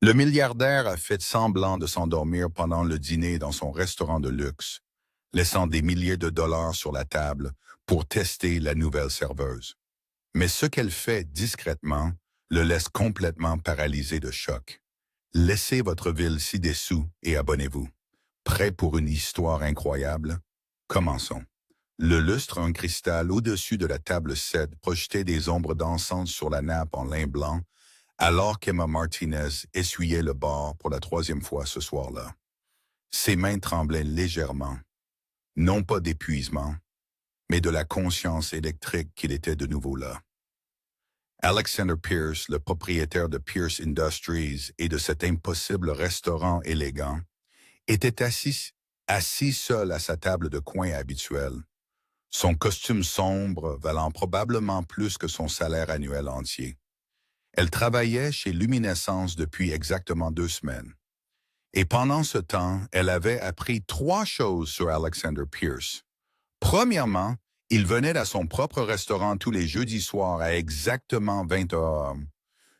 Le milliardaire a fait semblant de s'endormir pendant le dîner dans son restaurant de luxe, laissant des milliers de dollars sur la table pour tester la nouvelle serveuse. Mais ce qu'elle fait discrètement le laisse complètement paralysé de choc. Laissez votre ville ci-dessous et abonnez-vous. Prêt pour une histoire incroyable? Commençons. Le lustre en cristal au-dessus de la table cède projetait des ombres dansantes sur la nappe en lin blanc, alors qu'Emma Martinez essuyait le bord pour la troisième fois ce soir-là. Ses mains tremblaient légèrement, non pas d'épuisement, mais de la conscience électrique qu'il était de nouveau là. Alexander Pierce, le propriétaire de Pierce Industries et de cet impossible restaurant élégant, était assis seul à sa table de coin habituelle, son costume sombre valant probablement plus que son salaire annuel entier. Elle travaillait chez Luminescence depuis exactement 2 semaines. Et pendant ce temps, elle avait appris 3 choses sur Alexander Pierce. Premièrement, il venait à son propre restaurant tous les jeudis soirs à exactement 20 heures.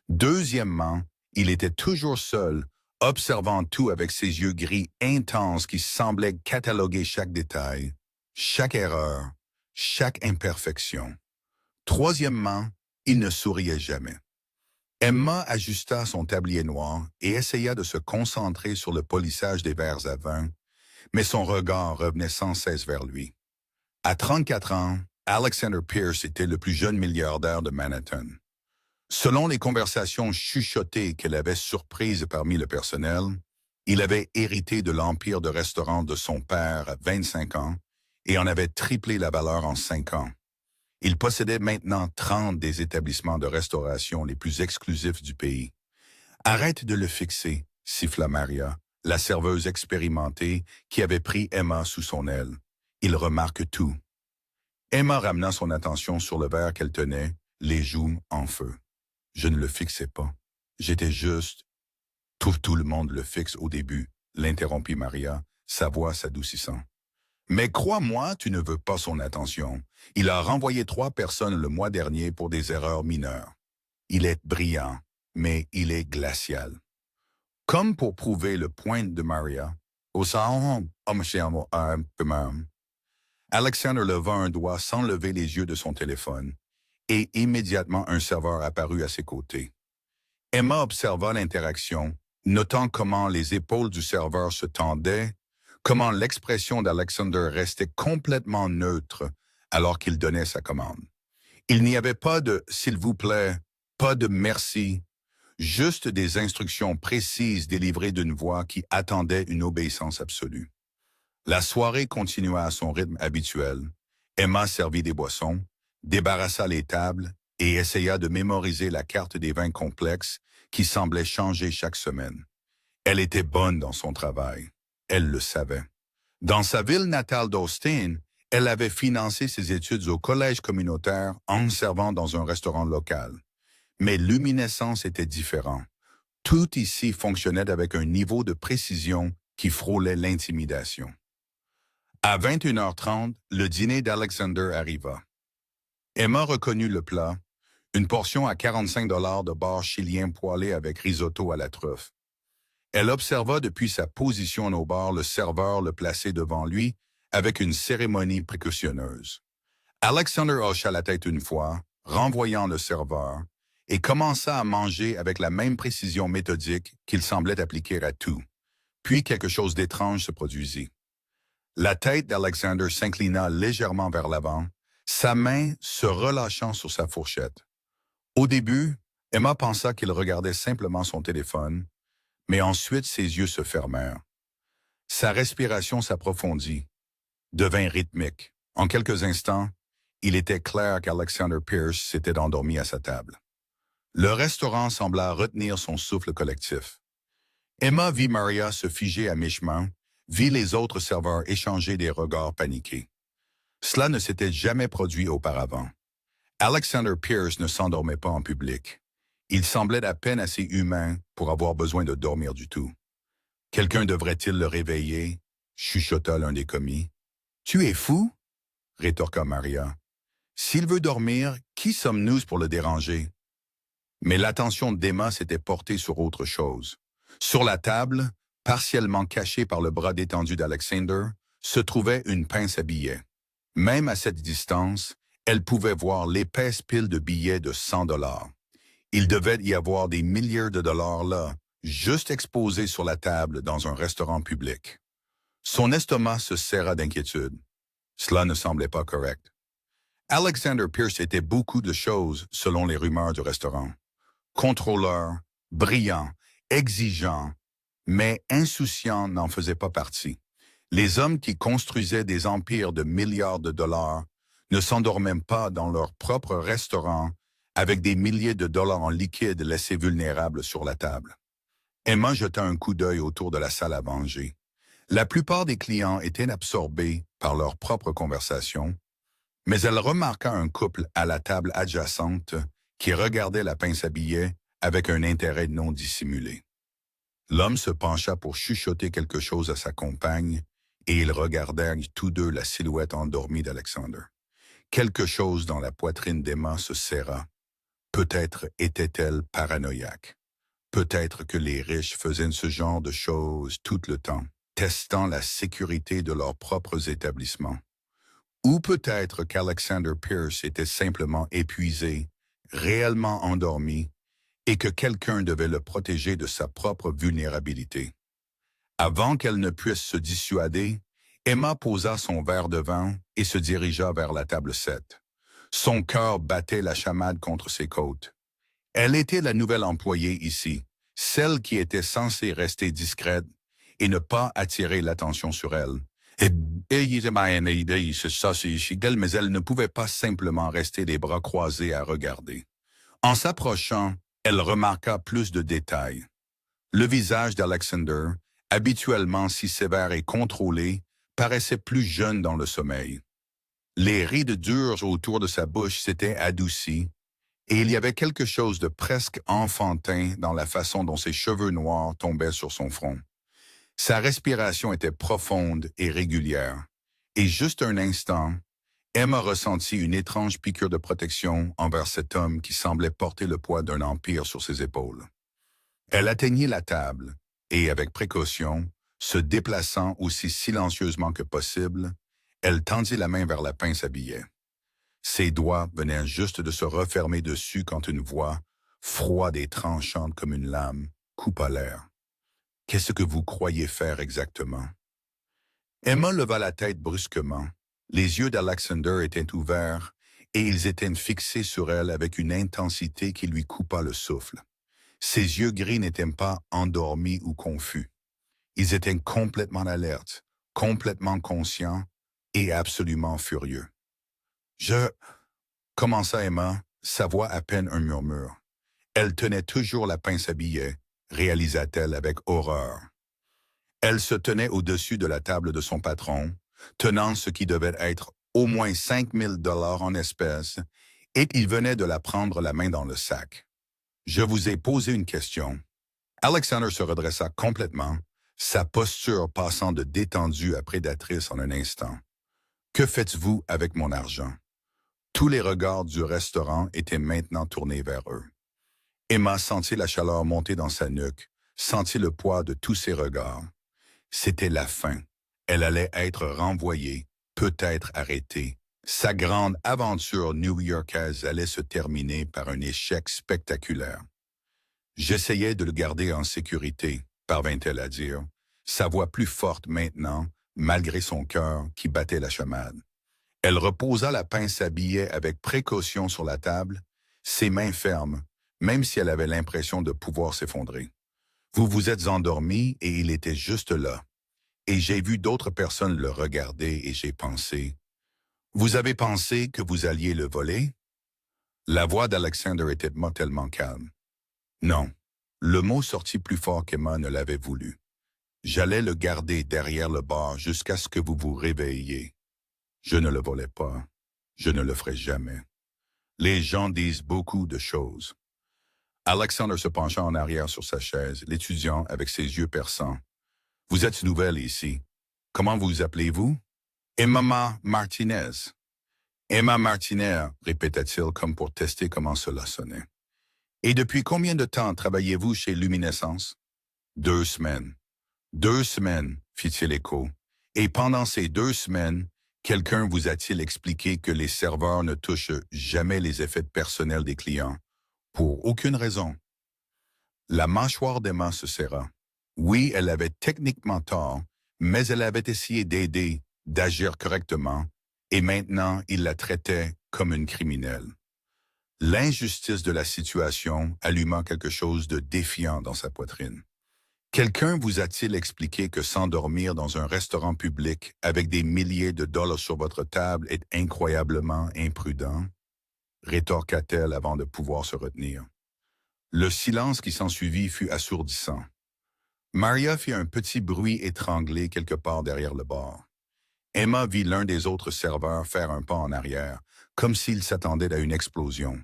Deuxièmement, il était toujours seul, observant tout avec ses yeux gris intenses qui semblaient cataloguer chaque détail, chaque erreur, chaque imperfection. Troisièmement, il ne souriait jamais. Emma ajusta son tablier noir et essaya de se concentrer sur le polissage des verres à vin, mais son regard revenait sans cesse vers lui. À 34 ans, Alexander Pierce était le plus jeune milliardaire de Manhattan. Selon les conversations chuchotées qu'elle avait surprises parmi le personnel, il avait hérité de l'empire de restaurants de son père à 25 ans et en avait triplé la valeur en 5 ans. Il possédait maintenant 30 des établissements de restauration les plus exclusifs du pays. « Arrête de le fixer », siffla Maria, la serveuse expérimentée qui avait pris Emma sous son aile. « Il remarque tout. » Emma ramena son attention sur le verre qu'elle tenait, les joues en feu. « Je ne le fixais pas. J'étais juste... » « Tout le monde le fixe au début, » l'interrompit Maria, sa voix s'adoucissant. « Mais crois-moi, tu ne veux pas son attention. Il a renvoyé 3 personnes le mois dernier pour des erreurs mineures. Il est brillant, mais il est glacial. » Comme pour prouver le point de Maria, Alexander leva un doigt sans lever les yeux de son téléphone, et immédiatement un serveur apparut à ses côtés. Emma observa l'interaction, notant comment les épaules du serveur se tendaient, comment l'expression d'Alexander restait complètement neutre alors qu'il donnait sa commande. Il n'y avait pas de « s'il vous plaît », pas de « merci », juste des instructions précises délivrées d'une voix qui attendait une obéissance absolue. La soirée continua à son rythme habituel. Emma servit des boissons, débarrassa les tables et essaya de mémoriser la carte des vins complexes qui semblait changer chaque semaine. Elle était bonne dans son travail. Elle le savait. Dans sa ville natale d'Austin, elle avait financé ses études au collège communautaire en servant dans un restaurant local. Mais Luminescence était différent. Tout ici fonctionnait avec un niveau de précision qui frôlait l'intimidation. À 21h30, le dîner d'Alexander arriva. Emma reconnut le plat, une portion à 45 $ de bar chilien poêlé avec risotto à la truffe. Elle observa depuis sa position au bar le serveur le placer devant lui avec une cérémonie précautionneuse. Alexander hocha la tête une fois, renvoyant le serveur, et commença à manger avec la même précision méthodique qu'il semblait appliquer à tout. Puis quelque chose d'étrange se produisit. La tête d'Alexander s'inclina légèrement vers l'avant, sa main se relâchant sur sa fourchette. Au début, Emma pensa qu'il regardait simplement son téléphone, mais ensuite ses yeux se fermèrent. Sa respiration s'approfondit, devint rythmique. En quelques instants, il était clair qu'Alexander Pierce s'était endormi à sa table. Le restaurant sembla retenir son souffle collectif. Emma vit Maria se figer à mi-chemin, vit les autres serveurs échanger des regards paniqués. Cela ne s'était jamais produit auparavant. Alexander Pierce ne s'endormait pas en public. Il semblait à peine assez humain pour avoir besoin de dormir du tout. « Quelqu'un devrait-il le réveiller ?» chuchota l'un des commis. « Tu es fou ?» rétorqua Maria. « S'il veut dormir, qui sommes-nous pour le déranger ?» Mais l'attention d'Emma s'était portée sur autre chose. Sur la table, partiellement cachée par le bras détendu d'Alexander, se trouvait une pince à billets. Même à cette distance, elle pouvait voir l'épaisse pile de billets de 100 dollars. Il devait y avoir des milliers de dollars là, juste exposés sur la table dans un restaurant public. Son estomac se serra d'inquiétude. Cela ne semblait pas correct. Alexander Pierce était beaucoup de choses selon les rumeurs du restaurant. Contrôleur, brillant, exigeant, mais insouciant n'en faisait pas partie. Les hommes qui construisaient des empires de milliards de dollars ne s'endormaient pas dans leur propre restaurant avec des milliers de dollars en liquide laissés vulnérables sur la table. Emma jeta un coup d'œil autour de la salle à manger. La plupart des clients étaient absorbés par leur propre conversation, mais elle remarqua un couple à la table adjacente qui regardait la pince à billets avec un intérêt non dissimulé. L'homme se pencha pour chuchoter quelque chose à sa compagne et ils regardèrent tous deux la silhouette endormie d'Alexander. Quelque chose dans la poitrine d'Emma se serra. Peut-être était-elle paranoïaque. Peut-être que les riches faisaient ce genre de choses tout le temps, testant la sécurité de leurs propres établissements. Ou peut-être qu'Alexander Pierce était simplement épuisé, réellement endormi, et que quelqu'un devait le protéger de sa propre vulnérabilité. Avant qu'elle ne puisse se dissuader, Emma posa son verre de vin et se dirigea vers la table 7. Son cœur battait la chamade contre ses côtes. Elle était la nouvelle employée ici, celle qui était censée rester discrète et ne pas attirer l'attention sur elle. Mais elle ne pouvait pas simplement rester les bras croisés à regarder. En s'approchant, elle remarqua plus de détails. Le visage d'Alexander, habituellement si sévère et contrôlé, paraissait plus jeune dans le sommeil. Les rides dures autour de sa bouche s'étaient adoucies, et il y avait quelque chose de presque enfantin dans la façon dont ses cheveux noirs tombaient sur son front. Sa respiration était profonde et régulière, et juste un instant, Emma ressentit une étrange piqûre de protection envers cet homme qui semblait porter le poids d'un empire sur ses épaules. Elle atteignit la table, et avec précaution, se déplaçant aussi silencieusement que possible, elle tendit la main vers la pince à billets. Ses doigts venaient juste de se refermer dessus quand une voix, froide et tranchante comme une lame, coupa l'air. « Qu'est-ce que vous croyez faire exactement? » Emma leva la tête brusquement. Les yeux d'Alexander étaient ouverts et ils étaient fixés sur elle avec une intensité qui lui coupa le souffle. Ses yeux gris n'étaient pas endormis ou confus. Ils étaient complètement alertes, complètement conscients et absolument furieux. « Je... » commença Emma, sa voix à peine un murmure. Elle tenait toujours la pince à billets, réalisa-t-elle avec horreur. Elle se tenait au-dessus de la table de son patron, tenant ce qui devait être au moins 5 000 dollars en espèces, et il venait de la prendre la main dans le sac. « Je vous ai posé une question. » Alexander se redressa complètement, sa posture passant de détendue à prédatrice en un instant. « Que faites-vous avec mon argent? » Tous les regards du restaurant étaient maintenant tournés vers eux. Emma sentit la chaleur monter dans sa nuque, sentit le poids de tous ses regards. C'était la fin. Elle allait être renvoyée, peut-être arrêtée. Sa grande aventure new-yorkaise allait se terminer par un échec spectaculaire. J'essayais de le garder en sécurité, parvint-elle à dire, sa voix plus forte maintenant, malgré son cœur qui battait la chamade. Elle reposa la pince à billets avec précaution sur la table, ses mains fermes, même si elle avait l'impression de pouvoir s'effondrer. Vous vous êtes endormi et il était juste là. Et j'ai vu d'autres personnes le regarder et j'ai pensé, « Vous avez pensé que vous alliez le voler? » La voix d'Alexander était mortellement calme. « Non. » Le mot sortit plus fort qu'Emma ne l'avait voulu. « J'allais le garder derrière le bar jusqu'à ce que vous vous réveilliez. Je ne le volais pas. Je ne le ferai jamais. Les gens disent beaucoup de choses. » Alexander se pencha en arrière sur sa chaise, l'étudiant avec ses yeux perçants. « Vous êtes nouvelle ici. Comment vous appelez-vous? »« Emma Martinez. »« Emma Martinez, » répéta-t-il comme pour tester comment cela sonnait. « Et depuis combien de temps travaillez-vous chez Luminescence? » 2 semaines. 2 semaines, fit-il écho. Et pendant ces 2 semaines, quelqu'un vous a-t-il expliqué que les serveurs ne touchent jamais les effets personnels des clients? Pour aucune raison. La mâchoire d'Emma se serra. Oui, elle avait techniquement tort, mais elle avait essayé d'aider, d'agir correctement, et maintenant il la traitait comme une criminelle. L'injustice de la situation alluma quelque chose de défiant dans sa poitrine. Quelqu'un vous a-t-il expliqué que s'endormir dans un restaurant public avec des milliers de dollars sur votre table est incroyablement imprudent? Rétorqua-t-elle avant de pouvoir se retenir. Le silence qui s'ensuivit fut assourdissant. Maria fit un petit bruit étranglé quelque part derrière le bar. Emma vit l'un des autres serveurs faire un pas en arrière, comme s'il s'attendait à une explosion.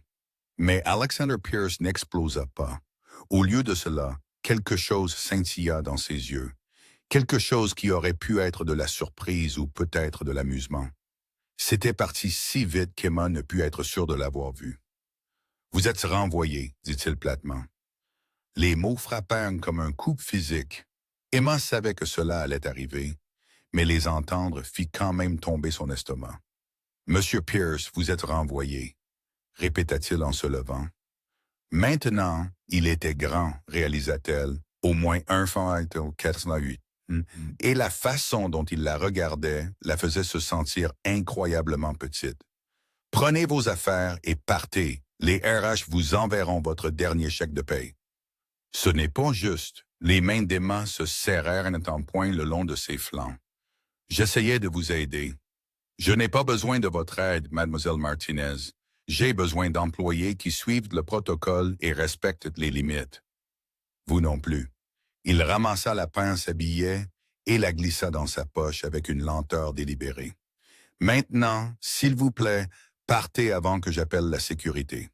Mais Alexander Pierce n'explosa pas. Au lieu de cela, quelque chose scintilla dans ses yeux. Quelque chose qui aurait pu être de la surprise ou peut-être de l'amusement. C'était parti si vite qu'Emma ne put être sûre de l'avoir vu. « Vous êtes renvoyé, dit-il platement. Les mots frappèrent comme un coup physique. Emma savait que cela allait arriver, mais les entendre fit quand même tomber son estomac. « Monsieur Pierce, vous êtes renvoyé, » répéta-t-il en se levant. Maintenant, il était grand, réalisa-t-elle, au moins 1,408. Et la façon dont il la regardait la faisait se sentir incroyablement petite. « Prenez vos affaires et partez. Les RH vous enverront votre dernier chèque de paye. » Ce n'est pas juste. Les mains d'Emma se serrèrent un embonpoint le long de ses flancs. « J'essayais de vous aider. Je n'ai pas besoin de votre aide, mademoiselle Martinez. J'ai besoin d'employés qui suivent le protocole et respectent les limites. » Vous non plus. Il ramassa la pince à billets et la glissa dans sa poche avec une lenteur délibérée. « Maintenant, s'il vous plaît, partez avant que j'appelle la sécurité. »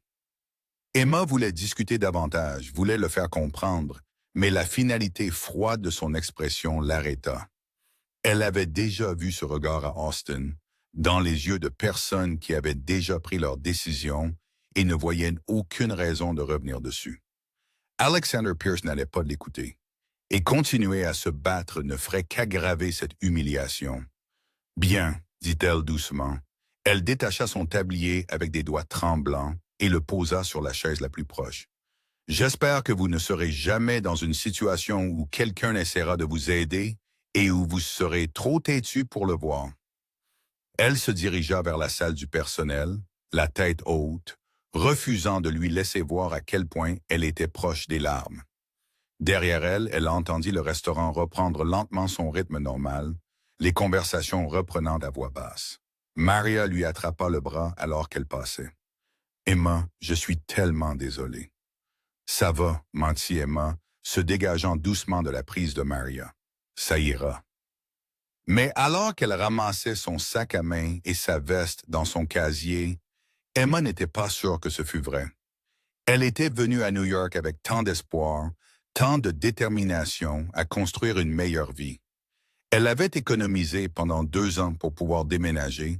Emma voulait discuter davantage, voulait le faire comprendre, mais la finalité froide de son expression l'arrêta. Elle avait déjà vu ce regard à Austin, dans les yeux de personnes qui avaient déjà pris leur décision et ne voyaient aucune raison de revenir dessus. Alexander Pierce n'allait pas l'écouter, et continuer à se battre ne ferait qu'aggraver cette humiliation. « Bien, » dit-elle doucement. Elle détacha son tablier avec des doigts tremblants et le posa sur la chaise la plus proche. « J'espère que vous ne serez jamais dans une situation où quelqu'un essaiera de vous aider et où vous serez trop têtu pour le voir. » Elle se dirigea vers la salle du personnel, la tête haute, refusant de lui laisser voir à quel point elle était proche des larmes. Derrière elle, elle entendit le restaurant reprendre lentement son rythme normal, les conversations reprenant à voix basse. Maria lui attrapa le bras alors qu'elle passait. « Emma, je suis tellement désolée. »« Ça va, » mentit Emma, se dégageant doucement de la prise de Maria. « Ça ira. » Mais alors qu'elle ramassait son sac à main et sa veste dans son casier, Emma n'était pas sûre que ce fût vrai. Elle était venue à New York avec tant d'espoir, tant de détermination à construire une meilleure vie. Elle avait économisé pendant 2 ans pour pouvoir déménager,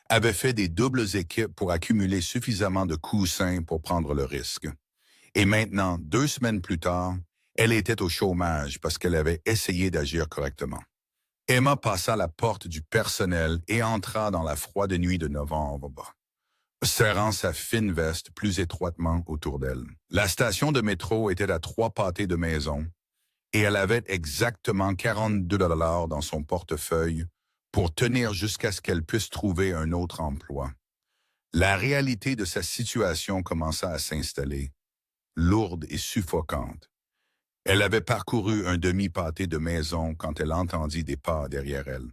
avait fait des doubles équipes pour accumuler suffisamment de coussins pour prendre le risque. Et maintenant, 2 semaines plus tard, elle était au chômage parce qu'elle avait essayé d'agir correctement. Emma passa la porte du personnel et entra dans la froide nuit de novembre, serrant sa fine veste plus étroitement autour d'elle. La station de métro était à 3 pâtés de maison et elle avait exactement 42 $ dans son portefeuille pour tenir jusqu'à ce qu'elle puisse trouver un autre emploi. La réalité de sa situation commença à s'installer, lourde et suffocante. Elle avait parcouru un demi-pâté de maison quand elle entendit des pas derrière elle.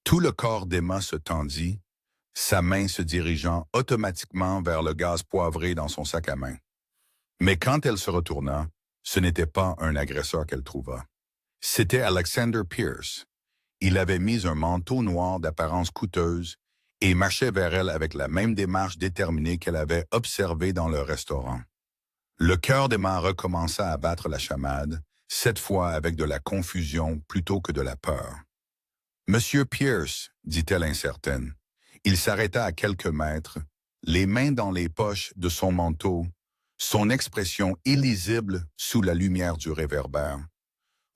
Tout le corps d'Emma se tendit, sa main se dirigeant automatiquement vers le gaz poivré dans son sac à main. Mais quand elle se retourna, ce n'était pas un agresseur qu'elle trouva. C'était Alexander Pierce. Il avait mis un manteau noir d'apparence coûteuse et marchait vers elle avec la même démarche déterminée qu'elle avait observée dans le restaurant. Le cœur d'Emma recommença à battre la chamade, cette fois avec de la confusion plutôt que de la peur. « Monsieur Pierce, » dit-elle incertaine. Il s'arrêta à quelques mètres, les mains dans les poches de son manteau, son expression illisible sous la lumière du réverbère.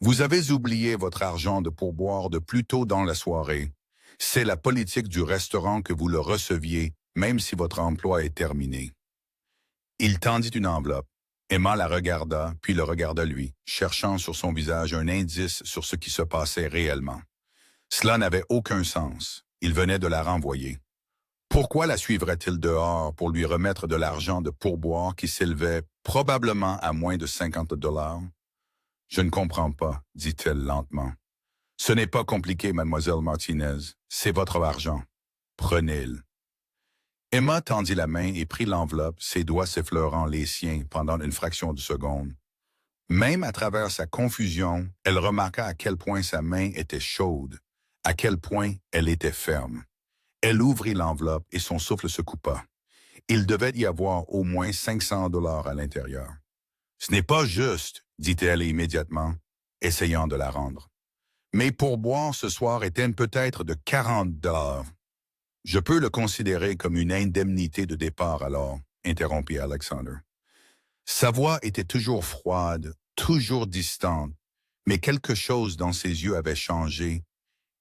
Vous avez oublié votre argent de pourboire de plus tôt dans la soirée. C'est la politique du restaurant que vous le receviez, même si votre emploi est terminé. Il tendit une enveloppe. Emma la regarda, puis le regarda lui, cherchant sur son visage un indice sur ce qui se passait réellement. Cela n'avait aucun sens. Il venait de la renvoyer. Pourquoi la suivrait-il dehors pour lui remettre de l'argent de pourboire qui s'élevait probablement à moins de 50 $? Je ne comprends pas, dit-elle lentement. Ce n'est pas compliqué, mademoiselle Martinez. C'est votre argent. Prenez-le. Emma tendit la main et prit l'enveloppe, ses doigts s'effleurant les siens pendant une fraction de seconde. Même à travers sa confusion, elle remarqua à quel point sa main était chaude, à quel point elle était ferme. Elle ouvrit l'enveloppe et son souffle se coupa. Il devait y avoir au moins 500 $ à l'intérieur. « Ce n'est pas juste, dit-elle immédiatement, essayant de la rendre. Mes pourboires ce soir étaient peut-être de 40 $. Je peux le considérer comme une indemnité de départ alors, interrompit Alexander. Sa voix était toujours froide, toujours distante, mais quelque chose dans ses yeux avait changé,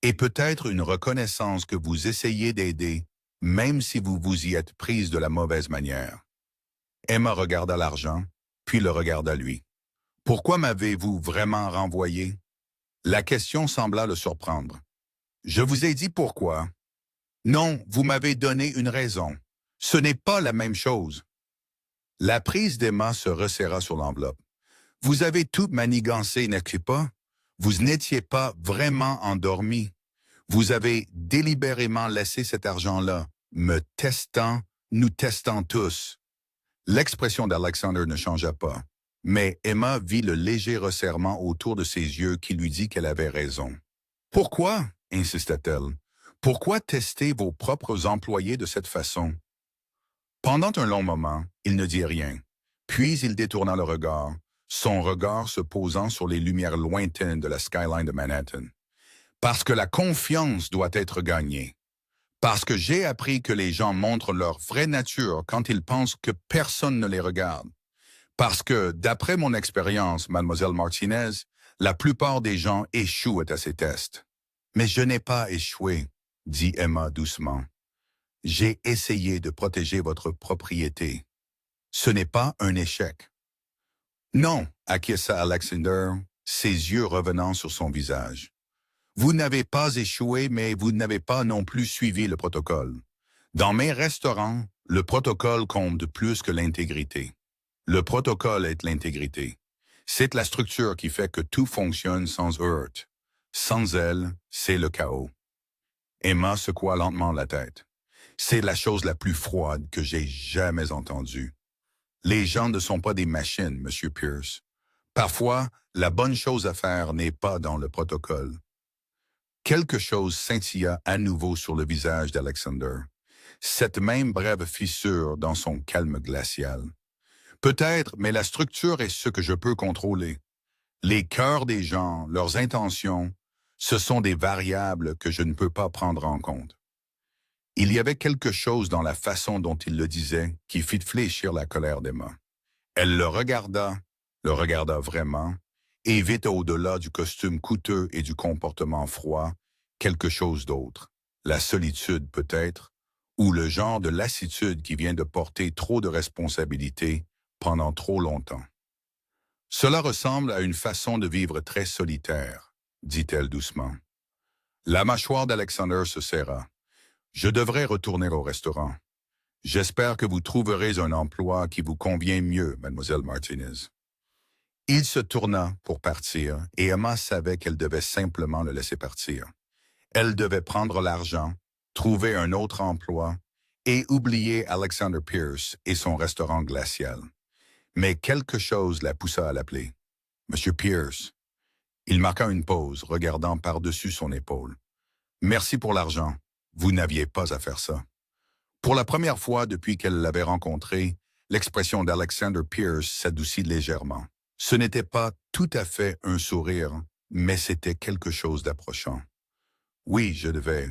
et peut-être une reconnaissance que vous essayez d'aider, même si vous vous y êtes prise de la mauvaise manière. Emma regarda l'argent, puis le regarda lui. « Pourquoi m'avez-vous vraiment renvoyé? » La question sembla le surprendre. « Je vous ai dit pourquoi. » « Non, vous m'avez donné une raison. Ce n'est pas la même chose. » La prise d'Emma se resserra sur l'enveloppe. « Vous avez tout manigancé, n'est-ce pas? Vous n'étiez pas vraiment endormi. Vous avez délibérément laissé cet argent-là, me testant, nous testant tous. » L'expression d'Alexander ne changea pas, mais Emma vit le léger resserrement autour de ses yeux qui lui dit qu'elle avait raison. « Pourquoi? » insista-t-elle. « Pourquoi tester vos propres employés de cette façon? » Pendant un long moment, il ne dit rien. Puis il détourna le regard, son regard se posant sur les lumières lointaines de la skyline de Manhattan. « Parce que la confiance doit être gagnée. Parce que j'ai appris que les gens montrent leur vraie nature quand ils pensent que personne ne les regarde. Parce que, d'après mon expérience, mademoiselle Martinez, la plupart des gens échouent à ces tests. »« Mais je n'ai pas échoué, » dit Emma doucement. « J'ai essayé de protéger votre propriété. Ce n'est pas un échec. »« Non, » acquiesça Alexander, ses yeux revenant sur son visage. « Vous n'avez pas échoué, mais vous n'avez pas non plus suivi le protocole. Dans mes restaurants, le protocole compte plus que l'intégrité. Le protocole est l'intégrité. C'est la structure qui fait que tout fonctionne sans heurts. Sans elle, c'est le chaos. » Emma secoua lentement la tête. « C'est la chose la plus froide que j'ai jamais entendue. Les gens ne sont pas des machines, Monsieur Pierce. Parfois, la bonne chose à faire n'est pas dans le protocole. » Quelque chose scintilla à nouveau sur le visage d'Alexander. Cette même brève fissure dans son calme glacial. « Peut-être, mais la structure est ce que je peux contrôler. Les cœurs des gens, leurs intentions, ce sont des variables que je ne peux pas prendre en compte. » Il y avait quelque chose dans la façon dont il le disait qui fit fléchir la colère d'Emma. Elle le regarda vraiment, et vit au-delà du costume coûteux et du comportement froid, quelque chose d'autre. La solitude peut-être, ou le genre de lassitude qui vient de porter trop de responsabilités pendant trop longtemps. « Cela ressemble à une façon de vivre très solitaire, » dit-elle doucement. La mâchoire d'Alexander se serra. « Je devrais retourner au restaurant. J'espère que vous trouverez un emploi qui vous convient mieux, mademoiselle Martinez. » Il se tourna pour partir, et Emma savait qu'elle devait simplement le laisser partir. Elle devait prendre l'argent, trouver un autre emploi, et oublier Alexander Pierce et son restaurant glacial. Mais quelque chose la poussa à l'appeler. « Monsieur Pierce. » Il marqua une pause, regardant par-dessus son épaule. « Merci pour l'argent. Vous n'aviez pas à faire ça. » Pour la première fois depuis qu'elle l'avait rencontré, l'expression d'Alexander Pierce s'adoucit légèrement. Ce n'était pas tout à fait un sourire, mais c'était quelque chose d'approchant. « Oui, je devais.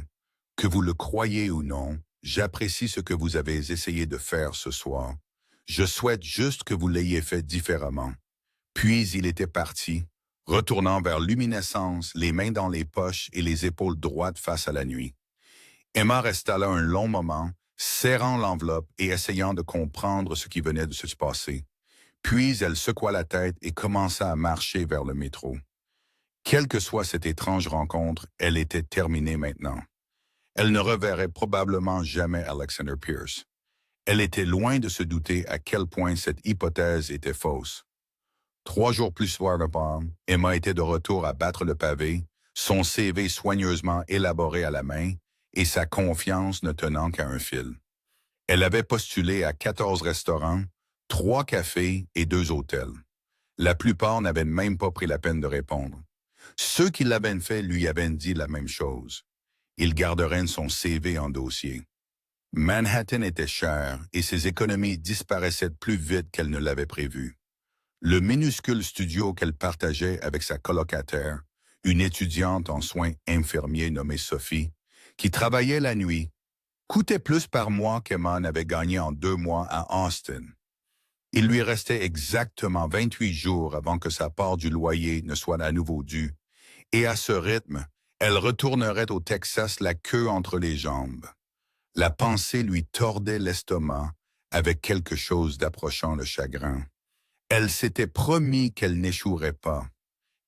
Que vous le croyiez ou non, j'apprécie ce que vous avez essayé de faire ce soir. Je souhaite juste que vous l'ayez fait différemment. » Puis il était parti, retournant vers luminescence, les mains dans les poches et les épaules droites face à la nuit. Emma resta là un long moment, serrant l'enveloppe et essayant de comprendre ce qui venait de se passer. Puis elle secoua la tête et commença à marcher vers le métro. Quelle que soit cette étrange rencontre, elle était terminée maintenant. Elle ne reverrait probablement jamais Alexander Pierce. Elle était loin de se douter à quel point cette hypothèse était fausse. 3 jours plus tard, Emma était de retour à battre le pavé, son CV soigneusement élaboré à la main et sa confiance ne tenant qu'à un fil. Elle avait postulé à 14 restaurants, 3 cafés et 2 hôtels. La plupart n'avaient même pas pris la peine de répondre. Ceux qui l'avaient fait lui avaient dit la même chose. Il garderait son CV en dossier. Manhattan était cher et ses économies disparaissaient plus vite qu'elle ne l'avait prévu. Le minuscule studio qu'elle partageait avec sa colocataire, une étudiante en soins infirmiers nommée Sophie, qui travaillait la nuit, coûtait plus par mois qu'Emma n'avait gagné en 2 mois à Austin. Il lui restait exactement 28 jours avant que sa part du loyer ne soit à nouveau due, et à ce rythme, elle retournerait au Texas la queue entre les jambes. La pensée lui tordait l'estomac avec quelque chose d'approchant le chagrin. Elle s'était promis qu'elle n'échouerait pas.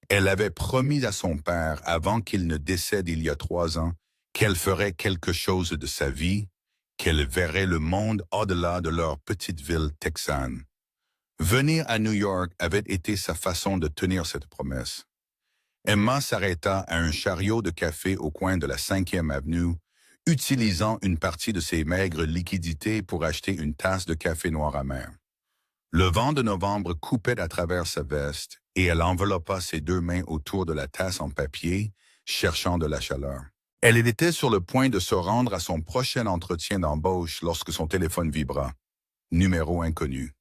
Elle avait promis à son père, avant qu'il ne décède il y a 3 ans, qu'elle ferait quelque chose de sa vie, qu'elle verrait le monde au-delà de leur petite ville texane. Venir à New York avait été sa façon de tenir cette promesse. Emma s'arrêta à un chariot de café au coin de la 5e avenue, utilisant une partie de ses maigres liquidités pour acheter une tasse de café noir amer. Le vent de novembre coupait à travers sa veste et elle enveloppa ses 2 mains autour de la tasse en papier, cherchant de la chaleur. Elle était sur le point de se rendre à son prochain entretien d'embauche lorsque son téléphone vibra. Numéro inconnu.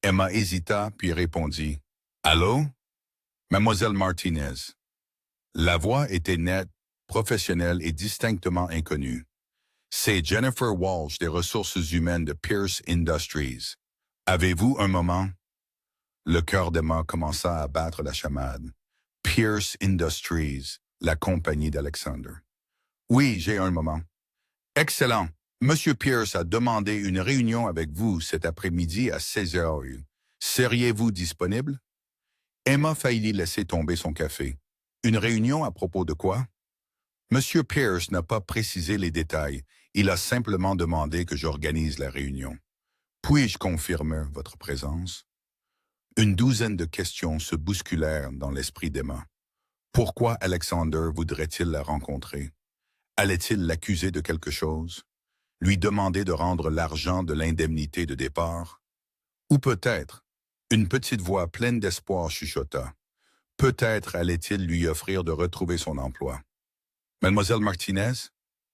Emma hésita puis répondit. « Allô? Mademoiselle Martinez. » La voix était nette, professionnelle et distinctement inconnue. « C'est Jennifer Walsh des ressources humaines de Pierce Industries. Avez-vous un moment? » Le cœur d'Emma commença à battre la chamade. Pierce Industries, la compagnie d'Alexander. « Oui, j'ai un moment. »« Excellent. Monsieur Pierce a demandé une réunion avec vous cet après-midi à 16 heures. Seriez-vous disponible? » Emma faillit laisser tomber son café. « Une réunion à propos de quoi? » Monsieur Pierce n'a pas précisé les détails. Il a simplement demandé que j'organise la réunion. Puis-je confirmer votre présence? Une douzaine de questions se bousculèrent dans l'esprit d'Emma. Pourquoi Alexander voudrait-il la rencontrer? Allait-il l'accuser de quelque chose? Lui demander de rendre l'argent de l'indemnité de départ? Ou peut-être, une petite voix pleine d'espoir chuchota. Peut-être allait-il lui offrir de retrouver son emploi. Mademoiselle Martinez?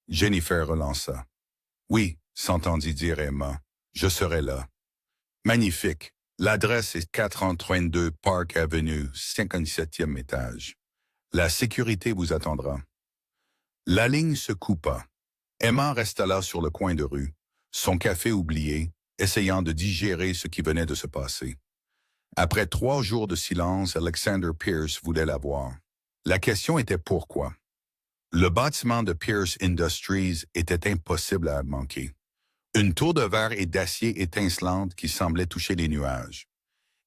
Jennifer relança. Oui, s'entendit dire Emma. Je serai là. Magnifique. L'adresse est 432 Park Avenue, 57e étage. La sécurité vous attendra. La ligne se coupa. Emma resta là sur le coin de rue, son café oublié, essayant de digérer ce qui venait de se passer. Après 3 jours de silence, Alexander Pierce voulait la voir. La question était pourquoi. Le bâtiment de Pierce Industries était impossible à manquer. Une tour de verre et d'acier étincelante qui semblait toucher les nuages.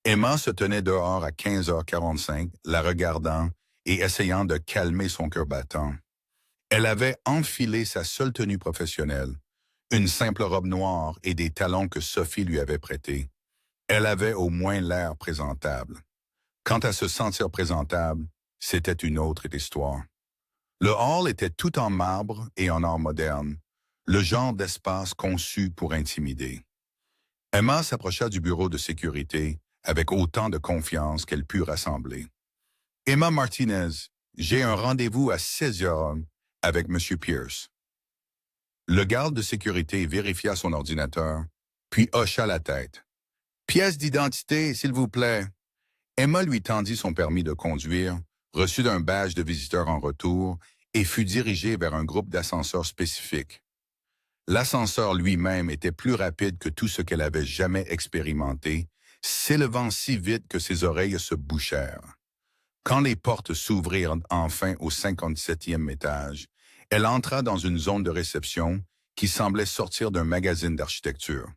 Emma se tenait dehors à 15h45, la regardant et essayant de calmer son cœur battant. Elle avait enfilé sa seule tenue professionnelle, une simple robe noire et des talons que Sophie lui avait prêtés. Elle avait au moins l'air présentable. Quant à se sentir présentable, c'était une autre histoire. Le hall était tout en marbre et en art moderne, le genre d'espace conçu pour intimider. Emma s'approcha du bureau de sécurité avec autant de confiance qu'elle put rassembler. « Emma Martinez, j'ai un rendez-vous à 16 heures avec M. Pierce. » Le garde de sécurité vérifia son ordinateur, puis hocha la tête. « Pièce d'identité, s'il vous plaît. » Emma lui tendit son permis de conduire, reçut un badge de visiteur en retour et fut dirigée vers un groupe d'ascenseurs spécifiques. L'ascenseur lui-même était plus rapide que tout ce qu'elle avait jamais expérimenté, s'élevant si vite que ses oreilles se bouchèrent. Quand les portes s'ouvrirent enfin au 57e étage, elle entra dans une zone de réception qui semblait sortir d'un magazine d'architecture.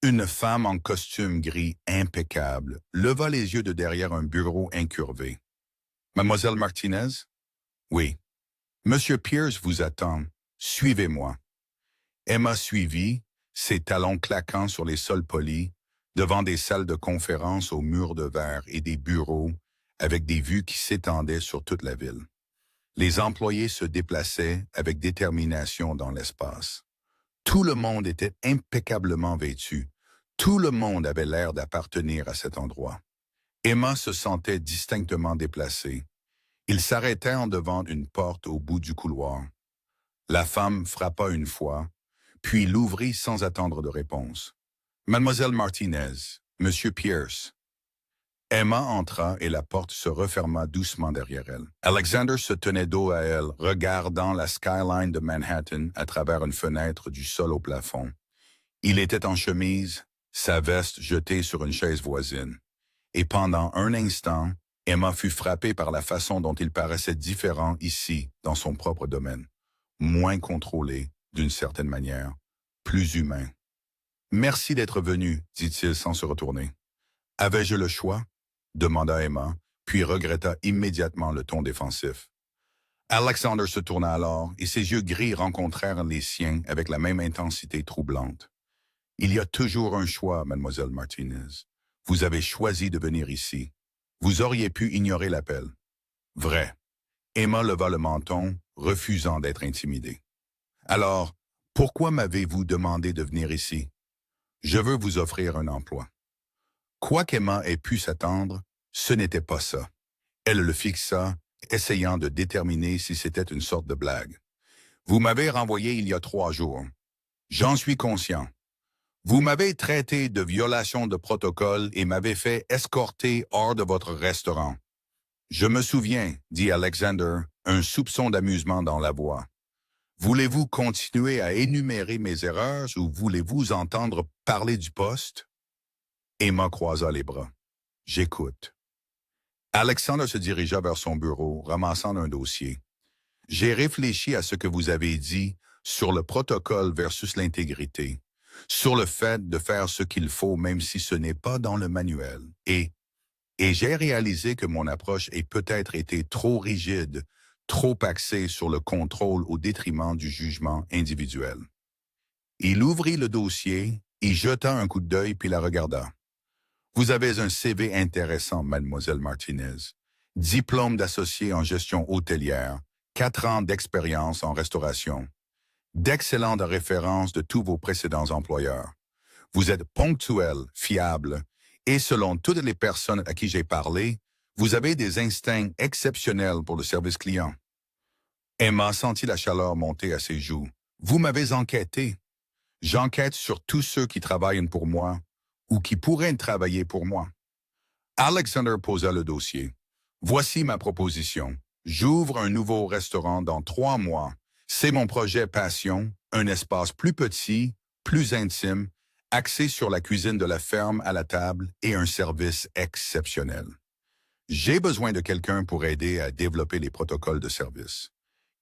Une femme en costume gris impeccable leva les yeux de derrière un bureau incurvé. « Mademoiselle Martinez? »« Oui. »« Monsieur Pierce vous attend. Suivez-moi. » Emma suivit, ses talons claquant sur les sols polis, devant des salles de conférence aux murs de verre et des bureaux avec des vues qui s'étendaient sur toute la ville. Les employés se déplaçaient avec détermination dans l'espace. Tout le monde était impeccablement vêtu. Tout le monde avait l'air d'appartenir à cet endroit. Emma se sentait distinctement déplacée. Il s'arrêtait en devant une porte au bout du couloir. La femme frappa une fois, puis l'ouvrit sans attendre de réponse. « Mademoiselle Martinez, Monsieur Pierce. » Emma entra et la porte se referma doucement derrière elle. Alexander se tenait dos à elle, regardant la skyline de Manhattan à travers une fenêtre du sol au plafond. Il était en chemise, sa veste jetée sur une chaise voisine. Et pendant un instant, Emma fut frappée par la façon dont il paraissait différent ici, dans son propre domaine. Moins contrôlé, d'une certaine manière, plus humain. « Merci d'être venu, dit-il sans se retourner. « Avais-je le choix? » demanda Emma, puis regretta immédiatement le ton défensif. Alexander se tourna alors, et ses yeux gris rencontrèrent les siens avec la même intensité troublante. « Il y a toujours un choix, mademoiselle Martinez. Vous avez choisi de venir ici. Vous auriez pu ignorer l'appel. » « Vrai. » Emma leva le menton, refusant d'être intimidée. « Alors, pourquoi m'avez-vous demandé de venir ici? Je veux vous offrir un emploi. » Quoi qu'Emma ait pu s'attendre, ce n'était pas ça. Elle le fixa, essayant de déterminer si c'était une sorte de blague. « Vous m'avez renvoyé il y a 3 jours. J'en suis conscient. Vous m'avez traité de violation de protocole et m'avez fait escorter hors de votre restaurant. » « Je me souviens, dit Alexander, un soupçon d'amusement dans la voix. Voulez-vous continuer à énumérer mes erreurs ou voulez-vous entendre parler du poste? » Emma croisa les bras. « J'écoute. » Alexander se dirigea vers son bureau, ramassant un dossier. « J'ai réfléchi à ce que vous avez dit sur le protocole versus l'intégrité, sur le fait de faire ce qu'il faut même si ce n'est pas dans le manuel, et j'ai réalisé que mon approche ait peut-être été trop rigide, trop axée sur le contrôle au détriment du jugement individuel. » Il ouvrit le dossier, y jeta un coup d'œil puis la regarda. « Vous avez un CV intéressant, mademoiselle Martinez. Diplôme d'associé en gestion hôtelière, 4 ans d'expérience en restauration, d'excellentes références de tous vos précédents employeurs. Vous êtes ponctuel, fiable, et selon toutes les personnes à qui j'ai parlé, vous avez des instincts exceptionnels pour le service client. » Emma sentit la chaleur monter à ses joues. « Vous m'avez enquêté. J'enquête sur tous ceux qui travaillent pour moi ou qui pourraient travailler pour moi. » Alexander posa le dossier. « Voici ma proposition. J'ouvre un nouveau restaurant dans 3 mois. C'est mon projet passion, un espace plus petit, plus intime, axé sur la cuisine de la ferme à la table et un service exceptionnel. J'ai besoin de quelqu'un pour aider à développer les protocoles de service.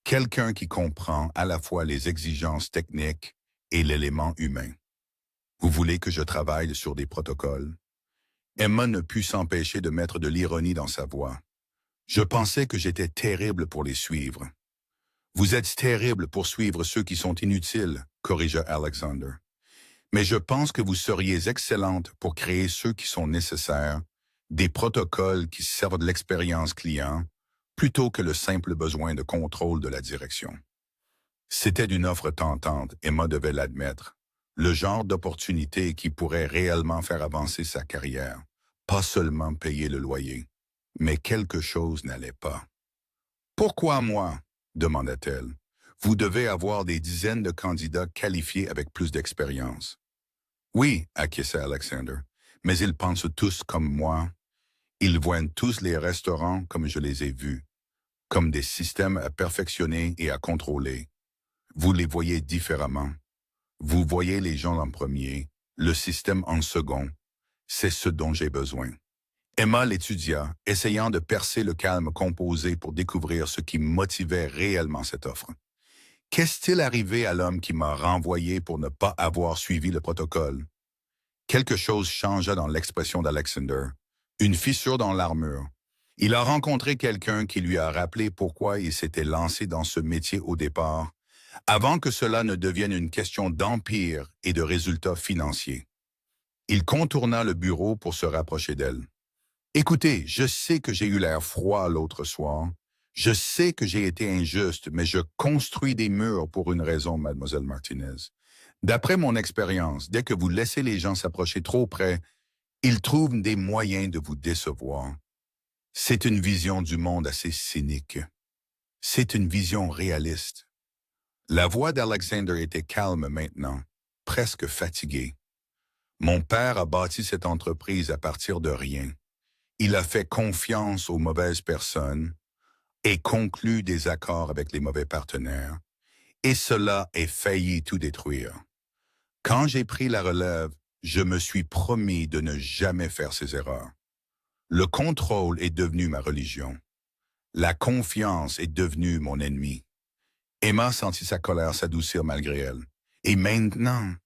Quelqu'un qui comprend à la fois les exigences techniques et l'élément humain. Vous voulez que je travaille sur des protocoles? » Emma ne put s'empêcher de mettre de l'ironie dans sa voix. « Je pensais que j'étais terrible pour les suivre. »« Vous êtes terrible pour suivre ceux qui sont inutiles, » corrigea Alexander. « Mais je pense que vous seriez excellente pour créer ceux qui sont nécessaires, des protocoles qui servent de l'expérience client, plutôt que le simple besoin de contrôle de la direction. » C'était une offre tentante, Emma devait l'admettre. Le genre d'opportunité qui pourrait réellement faire avancer sa carrière, pas seulement payer le loyer. Mais quelque chose n'allait pas. « Pourquoi moi? » demanda-t-elle. « Vous devez avoir des dizaines de candidats qualifiés avec plus d'expérience. » « Oui, acquiesça Alexander, mais ils pensent tous comme moi. Ils voient tous les restaurants comme je les ai vus, comme des systèmes à perfectionner et à contrôler. Vous les voyez différemment. Vous voyez les gens en premier, le système en second. C'est ce dont j'ai besoin. » Emma l'étudia, essayant de percer le calme composé pour découvrir ce qui motivait réellement cette offre. Qu'est-il arrivé à l'homme qui m'a renvoyé pour ne pas avoir suivi le protocole? Quelque chose changea dans l'expression d'Alexander. Une fissure dans l'armure. Il a rencontré quelqu'un qui lui a rappelé pourquoi il s'était lancé dans ce métier au départ, avant que cela ne devienne une question d'empire et de résultats financiers. Il contourna le bureau pour se rapprocher d'elle. Écoutez, je sais que j'ai eu l'air froid l'autre soir. Je sais que j'ai été injuste, mais je construis des murs pour une raison, mademoiselle Martinez. D'après mon expérience, dès que vous laissez les gens s'approcher trop près, ils trouvent des moyens de vous décevoir. C'est une vision du monde assez cynique. C'est une vision réaliste. La voix d'Alexander était calme maintenant, presque fatiguée. Mon père a bâti cette entreprise à partir de rien. Il a fait confiance aux mauvaises personnes et conclu des accords avec les mauvais partenaires, et cela a failli tout détruire. Quand j'ai pris la relève, je me suis promis de ne jamais faire ces erreurs. Le contrôle est devenu ma religion. La confiance est devenue mon ennemi. Emma sentit sa colère s'adoucir malgré elle. Et maintenant,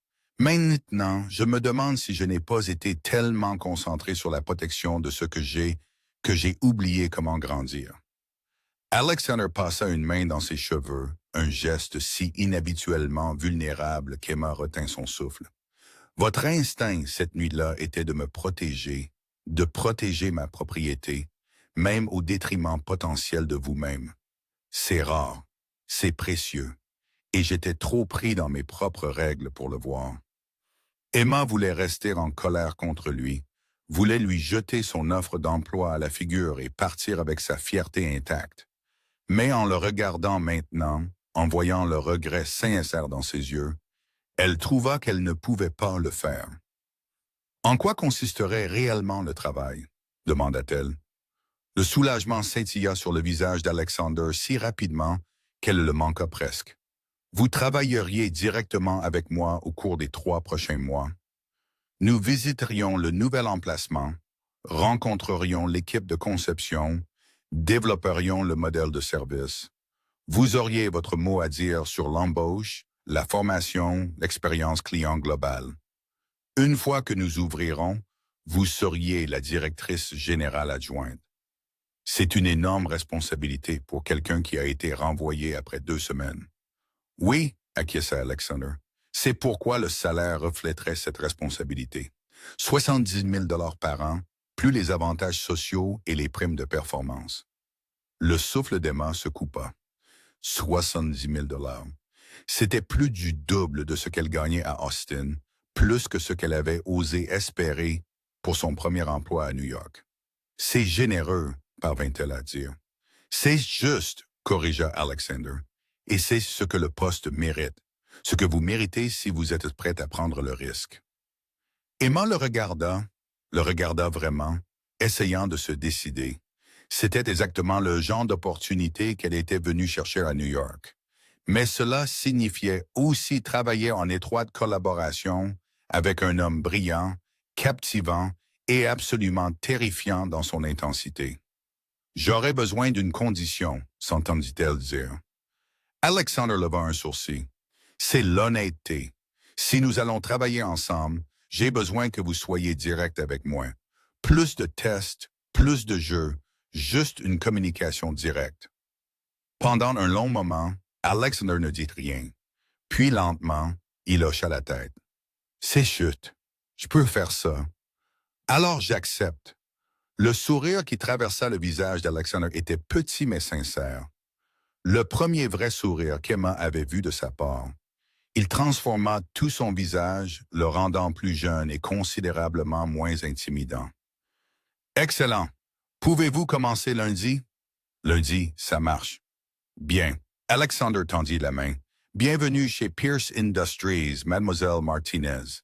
je me demande si je n'ai pas été tellement concentré sur la protection de ce que j'ai oublié comment grandir. Alexander passa une main dans ses cheveux, un geste si inhabituellement vulnérable qu'Emma retint son souffle. Votre instinct cette nuit-là était de me protéger, de protéger ma propriété, même au détriment potentiel de vous-même. C'est rare, c'est précieux, et j'étais trop pris dans mes propres règles pour le voir. Emma voulait rester en colère contre lui, voulait lui jeter son offre d'emploi à la figure et partir avec sa fierté intacte. Mais en le regardant maintenant, en voyant le regret sincère dans ses yeux, elle trouva qu'elle ne pouvait pas le faire. « En quoi consisterait réellement le travail ?» demanda-t-elle. Le soulagement scintilla sur le visage d'Alexander si rapidement qu'elle le manqua presque. « Vous travailleriez directement avec moi au cours des 3 prochains mois. Nous visiterions le nouvel emplacement, rencontrerions l'équipe de conception, développerions le modèle de service. Vous auriez votre mot à dire sur l'embauche, la formation, l'expérience client globale. Une fois que nous ouvrirons, vous seriez la directrice générale adjointe. C'est une énorme responsabilité pour quelqu'un qui a été renvoyé après 2 semaines. Oui, acquiesça Alexander. C'est pourquoi le salaire reflèterait cette responsabilité. 70 000 $ par an, plus les avantages sociaux et les primes de performance. Le souffle d'Emma se coupa. 70 000 $. C'était plus du double de ce qu'elle gagnait à Austin, plus que ce qu'elle avait osé espérer pour son premier emploi à New York. C'est généreux, parvint-elle à dire. C'est juste, corrigea Alexander, et c'est ce que le poste mérite, ce que vous méritez si vous êtes prête à prendre le risque. Emma le regarda vraiment, essayant de se décider. C'était exactement le genre d'opportunité qu'elle était venue chercher à New York. Mais cela signifiait aussi travailler en étroite collaboration avec un homme brillant, captivant et absolument terrifiant dans son intensité. « J'aurais besoin d'une condition », s'entendit-elle dire. Alexander leva un sourcil. « C'est l'honnêteté. Si nous allons travailler ensemble, j'ai besoin que vous soyez direct avec moi. Plus de tests, plus de jeux, juste une communication directe. » Pendant un long moment, Alexander ne dit rien. Puis lentement, il hocha la tête. « C'est chute. Je peux faire ça. Alors j'accepte. » Le sourire qui traversa le visage d'Alexander était petit mais sincère. Le premier vrai sourire qu'Emma avait vu de sa part. Il transforma tout son visage, le rendant plus jeune et considérablement moins intimidant. « Excellent. Pouvez-vous commencer lundi? » « Lundi, ça marche. »« Bien. » Alexander tendit la main. « Bienvenue chez Pierce Industries, mademoiselle Martinez. »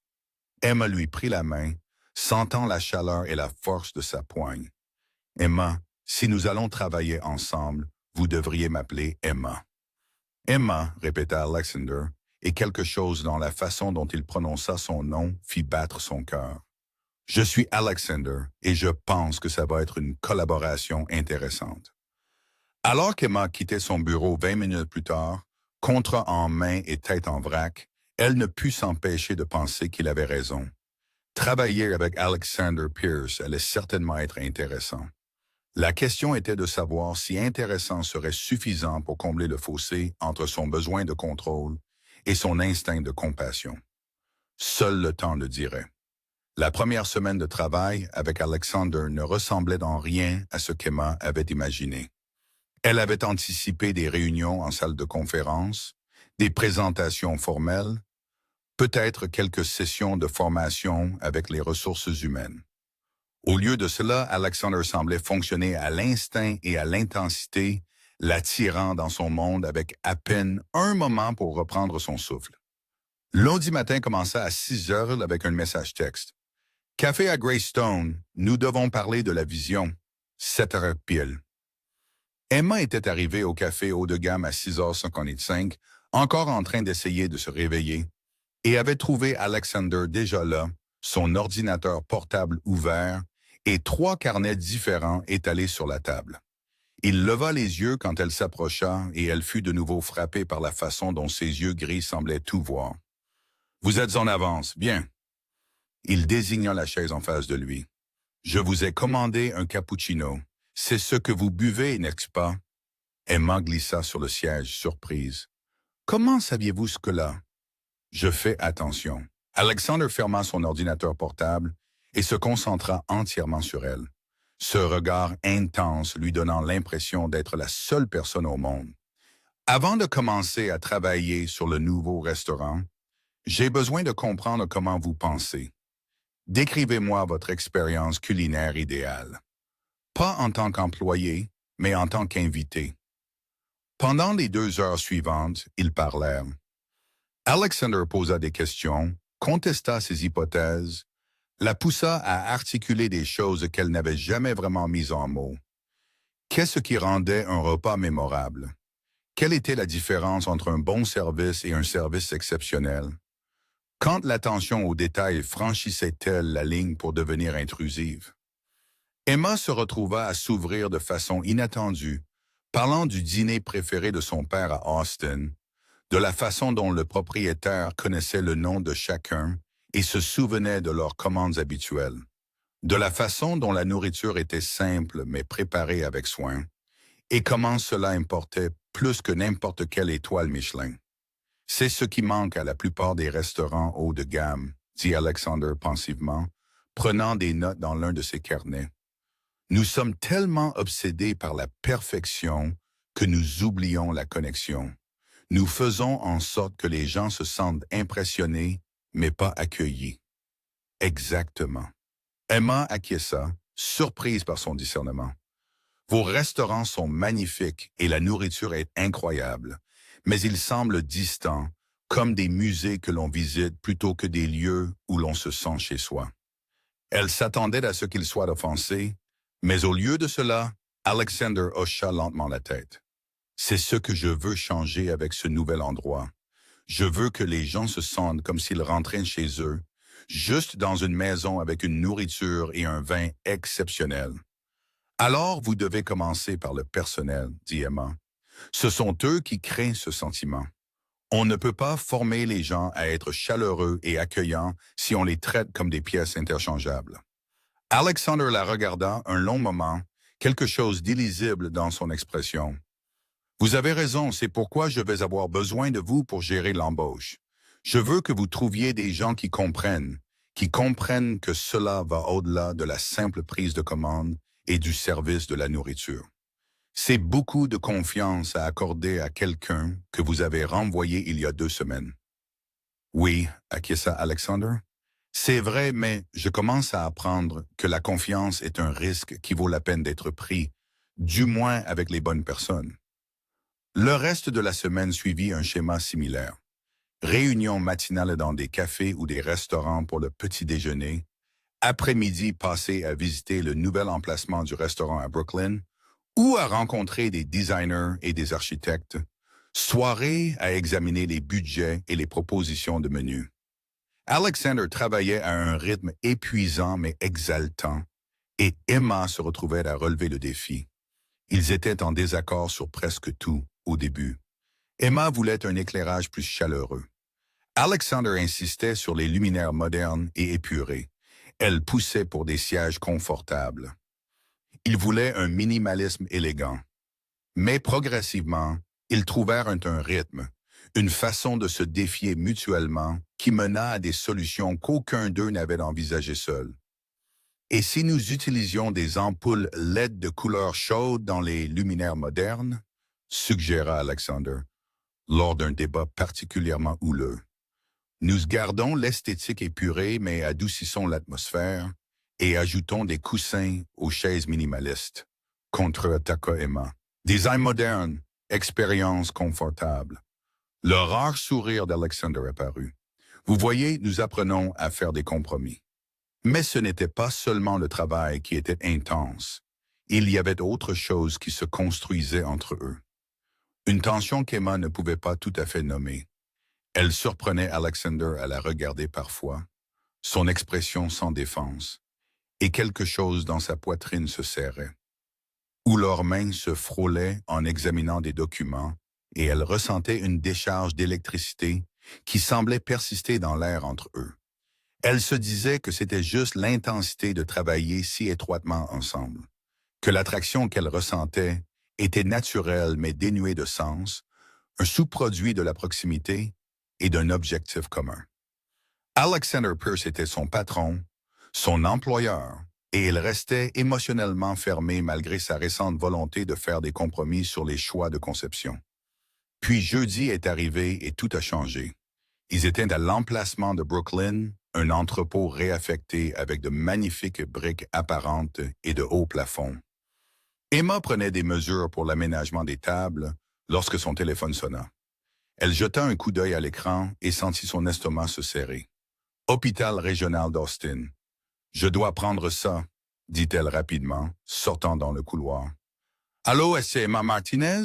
Emma lui prit la main, sentant la chaleur et la force de sa poigne. « Emma, si nous allons travailler ensemble, vous devriez m'appeler Emma. »« Emma, » répéta Alexander, et quelque chose dans la façon dont il prononça son nom fit battre son cœur. Je suis Alexander et je pense que ça va être une collaboration intéressante. » Alors qu'Emma quittait son bureau 20 minutes plus tard, contrat en main et tête en vrac, elle ne put s'empêcher de penser qu'il avait raison. Travailler avec Alexander Pierce allait certainement être intéressant. La question était de savoir si intéressant serait suffisant pour combler le fossé entre son besoin de contrôle et son instinct de compassion. Seul le temps le dirait. La première semaine de travail avec Alexander ne ressemblait en rien à ce qu'Emma avait imaginé. Elle avait anticipé des réunions en salle de conférence, des présentations formelles, peut-être quelques sessions de formation avec les ressources humaines. Au lieu de cela, Alexander semblait fonctionner à l'instinct et à l'intensité, l'attirant dans son monde avec à peine un moment pour reprendre son souffle. Lundi matin commença à 6 heures avec un message texte. Café à Greystone, nous devons parler de la vision. 7 heures pile. Emma était arrivée au café haut de gamme à 6h55, encore en train d'essayer de se réveiller, et avait trouvé Alexander déjà là, son ordinateur portable ouvert et 3 carnets différents étalés sur la table. Il leva les yeux quand elle s'approcha et elle fut de nouveau frappée par la façon dont ses yeux gris semblaient tout voir. « Vous êtes en avance, bien. » Il désigna la chaise en face de lui. « Je vous ai commandé un cappuccino. C'est ce que vous buvez, n'est-ce pas? » Emma glissa sur le siège, surprise. « Comment saviez-vous ce que là? » « Je fais attention. » Alexander ferma son ordinateur portable et se concentra entièrement sur elle, ce regard intense lui donnant l'impression d'être la seule personne au monde. « Avant de commencer à travailler sur le nouveau restaurant, j'ai besoin de comprendre comment vous pensez. Décrivez-moi votre expérience culinaire idéale. Pas en tant qu'employé, mais en tant qu'invité. » Pendant les 2 heures suivantes, ils parlèrent. Alexander posa des questions, contesta ses hypothèses, la poussa à articuler des choses qu'elle n'avait jamais vraiment mises en mots. Qu'est-ce qui rendait un repas mémorable? Quelle était la différence entre un bon service et un service exceptionnel? Quand l'attention aux détails franchissait-elle la ligne pour devenir intrusive? Emma se retrouva à s'ouvrir de façon inattendue, parlant du dîner préféré de son père à Austin, de la façon dont le propriétaire connaissait le nom de chacun et se souvenait de leurs commandes habituelles, de la façon dont la nourriture était simple mais préparée avec soin, et comment cela importait plus que n'importe quelle étoile Michelin. « C'est ce qui manque à la plupart des restaurants haut de gamme, » dit Alexander pensivement, prenant des notes dans l'un de ses carnets. « Nous sommes tellement obsédés par la perfection que nous oublions la connexion. Nous faisons en sorte que les gens se sentent impressionnés, mais pas accueillis. » Exactement. Emma acquiesça, surprise par son discernement. « Vos restaurants sont magnifiques et la nourriture est incroyable, mais ils semblent distants, comme des musées que l'on visite plutôt que des lieux où l'on se sent chez soi. » Elle s'attendait à ce qu'il soit offensé, mais au lieu de cela, Alexander hocha lentement la tête. « C'est ce que je veux changer avec ce nouvel endroit. Je veux que les gens se sentent comme s'ils rentraient chez eux, juste dans une maison avec une nourriture et un vin exceptionnels. »« Alors vous devez commencer par le personnel, » dit Emma. « Ce sont eux qui créent ce sentiment. On ne peut pas former les gens à être chaleureux et accueillants si on les traite comme des pièces interchangeables. » Alexander la regarda un long moment, quelque chose d'illisible dans son expression. « Vous avez raison, c'est pourquoi je vais avoir besoin de vous pour gérer l'embauche. Je veux que vous trouviez des gens qui comprennent que cela va au-delà de la simple prise de commande et du service de la nourriture. C'est beaucoup de confiance à accorder à quelqu'un que vous avez renvoyé il y a 2 semaines. » « Oui, » acquiesça Alexander. « C'est vrai, mais je commence à apprendre que la confiance est un risque qui vaut la peine d'être pris, du moins avec les bonnes personnes. » Le reste de la semaine suivit un schéma similaire. Réunions matinales dans des cafés ou des restaurants pour le petit déjeuner, après-midi passé à visiter le nouvel emplacement du restaurant à Brooklyn, ou à rencontrer des designers et des architectes, soirée à examiner les budgets et les propositions de menus. Alexander travaillait à un rythme épuisant mais exaltant, et Emma se retrouvait à relever le défi. Ils étaient en désaccord sur presque tout au début. Emma voulait un éclairage plus chaleureux. Alexander insistait sur les luminaires modernes et épurés. Elle poussait pour des sièges confortables. Il voulait un minimalisme élégant. Mais progressivement, ils trouvèrent un rythme, une façon de se défier mutuellement qui mena à des solutions qu'aucun d'eux n'avait envisagées seul. Et si nous utilisions des ampoules LED de couleur chaude dans les luminaires modernes, suggéra Alexander, lors d'un débat particulièrement houleux. Nous gardons l'esthétique épurée mais adoucissons l'atmosphère et ajoutons des coussins aux chaises minimalistes, contre-attaqua Emma. Design moderne, expérience confortable. Le rare sourire d'Alexander apparut. Vous voyez, nous apprenons à faire des compromis. Mais ce n'était pas seulement le travail qui était intense. Il y avait autre chose qui se construisait entre eux. Une tension qu'Emma ne pouvait pas tout à fait nommer. Elle surprenait Alexander à la regarder parfois, son expression sans défense, et quelque chose dans sa poitrine se serrait. Ou leurs mains se frôlaient en examinant des documents, et elle ressentait une décharge d'électricité qui semblait persister dans l'air entre eux. Elle se disait que c'était juste l'intensité de travailler si étroitement ensemble, que l'attraction qu'elle ressentait était naturelle mais dénuée de sens, un sous-produit de la proximité et d'un objectif commun. Alexander Pierce était son patron, son employeur, et il restait émotionnellement fermé malgré sa récente volonté de faire des compromis sur les choix de conception. Puis jeudi est arrivé et tout a changé. Ils étaient à l'emplacement de Brooklyn, un entrepôt réaffecté avec de magnifiques briques apparentes et de hauts plafonds. Emma prenait des mesures pour l'aménagement des tables lorsque son téléphone sonna. Elle jeta un coup d'œil à l'écran et sentit son estomac se serrer. Hôpital régional d'Austin. Je dois prendre ça, dit-elle rapidement, sortant dans le couloir. Allô, est-ce que c'est Emma Martinez?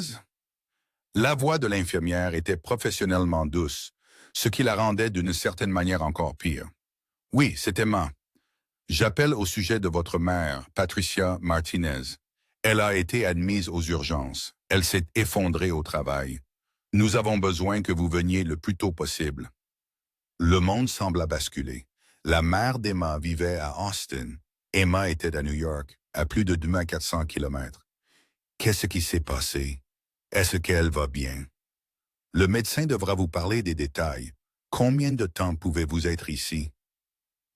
La voix de l'infirmière était professionnellement douce, ce qui la rendait d'une certaine manière encore pire. Oui, c'est Emma. J'appelle au sujet de votre mère, Patricia Martinez. Elle a été admise aux urgences. Elle s'est effondrée au travail. Nous avons besoin que vous veniez le plus tôt possible. Le monde sembla basculer. La mère d'Emma vivait à Austin. Emma était à New York, à plus de 2400 kilomètres. Qu'est-ce qui s'est passé? Est-ce qu'elle va bien? Le médecin devra vous parler des détails. Combien de temps pouvez-vous être ici?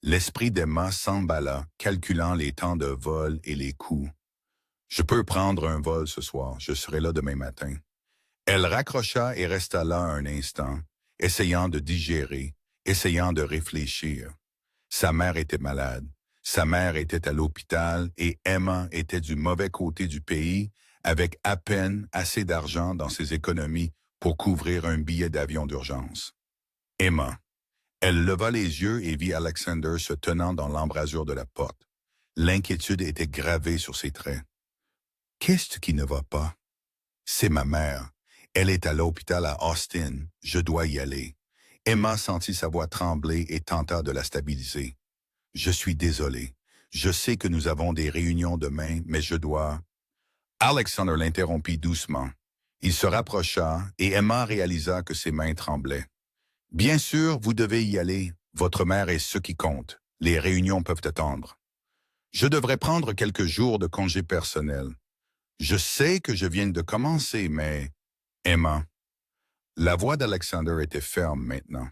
L'esprit d'Emma s'emballa, calculant les temps de vol et les coûts. Je peux prendre un vol ce soir, je serai là demain matin. Elle raccrocha et resta là un instant, essayant de digérer, essayant de réfléchir. Sa mère était malade, sa mère était à l'hôpital et Emma était du mauvais côté du pays avec à peine assez d'argent dans ses économies pour couvrir un billet d'avion d'urgence. Emma. Elle leva les yeux et vit Alexander se tenant dans l'embrasure de la porte. L'inquiétude était gravée sur ses traits. « Qu'est-ce qui ne va pas? »« C'est ma mère. Elle est à l'hôpital à Austin. Je dois y aller. » Emma sentit sa voix trembler et tenta de la stabiliser. « Je suis désolé. Je sais que nous avons des réunions demain, mais je dois... » Alexander l'interrompit doucement. Il se rapprocha et Emma réalisa que ses mains tremblaient. « Bien sûr, vous devez y aller. Votre mère est ce qui compte. Les réunions peuvent attendre. Je devrais prendre quelques jours de congé personnel. Je sais que je viens de commencer, mais... » Emma. La voix d'Alexander était ferme maintenant.